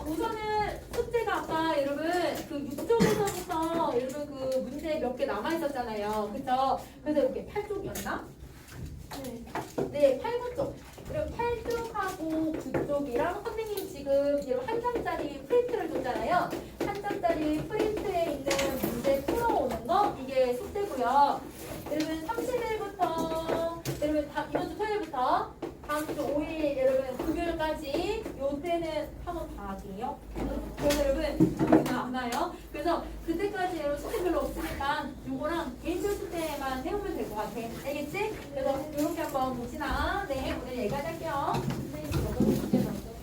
우선은 숙제가 아까 여러분 그 6쪽에서부터 여러분 그 문제 몇 개 남아있었잖아요. 그쵸? 그래서 이렇게 8쪽이었나? 네, 8, 9쪽. 그리고 8쪽하고 9쪽이랑 선생님 지금 여러분 한 장짜리 프린트를 줬잖아요. 한 장짜리 프린트에 있는 문제 풀어오는 거 이게 숙제고요. 여러분 30일부터 여러분 이번 주 토요일부터 다음 주 5일 여러분 금요일까지 요때는 학원 방학이에요. 그래서 여러분 안 와요. 그래서 그때까지 여러분 숙제 별로 없으니까 요거랑 개인별 숙제만 해오면 될 것 같아. 알겠지? 그래서 요렇게 한번 봅시다. 네, 오늘 여기까지 할게요. 선생님,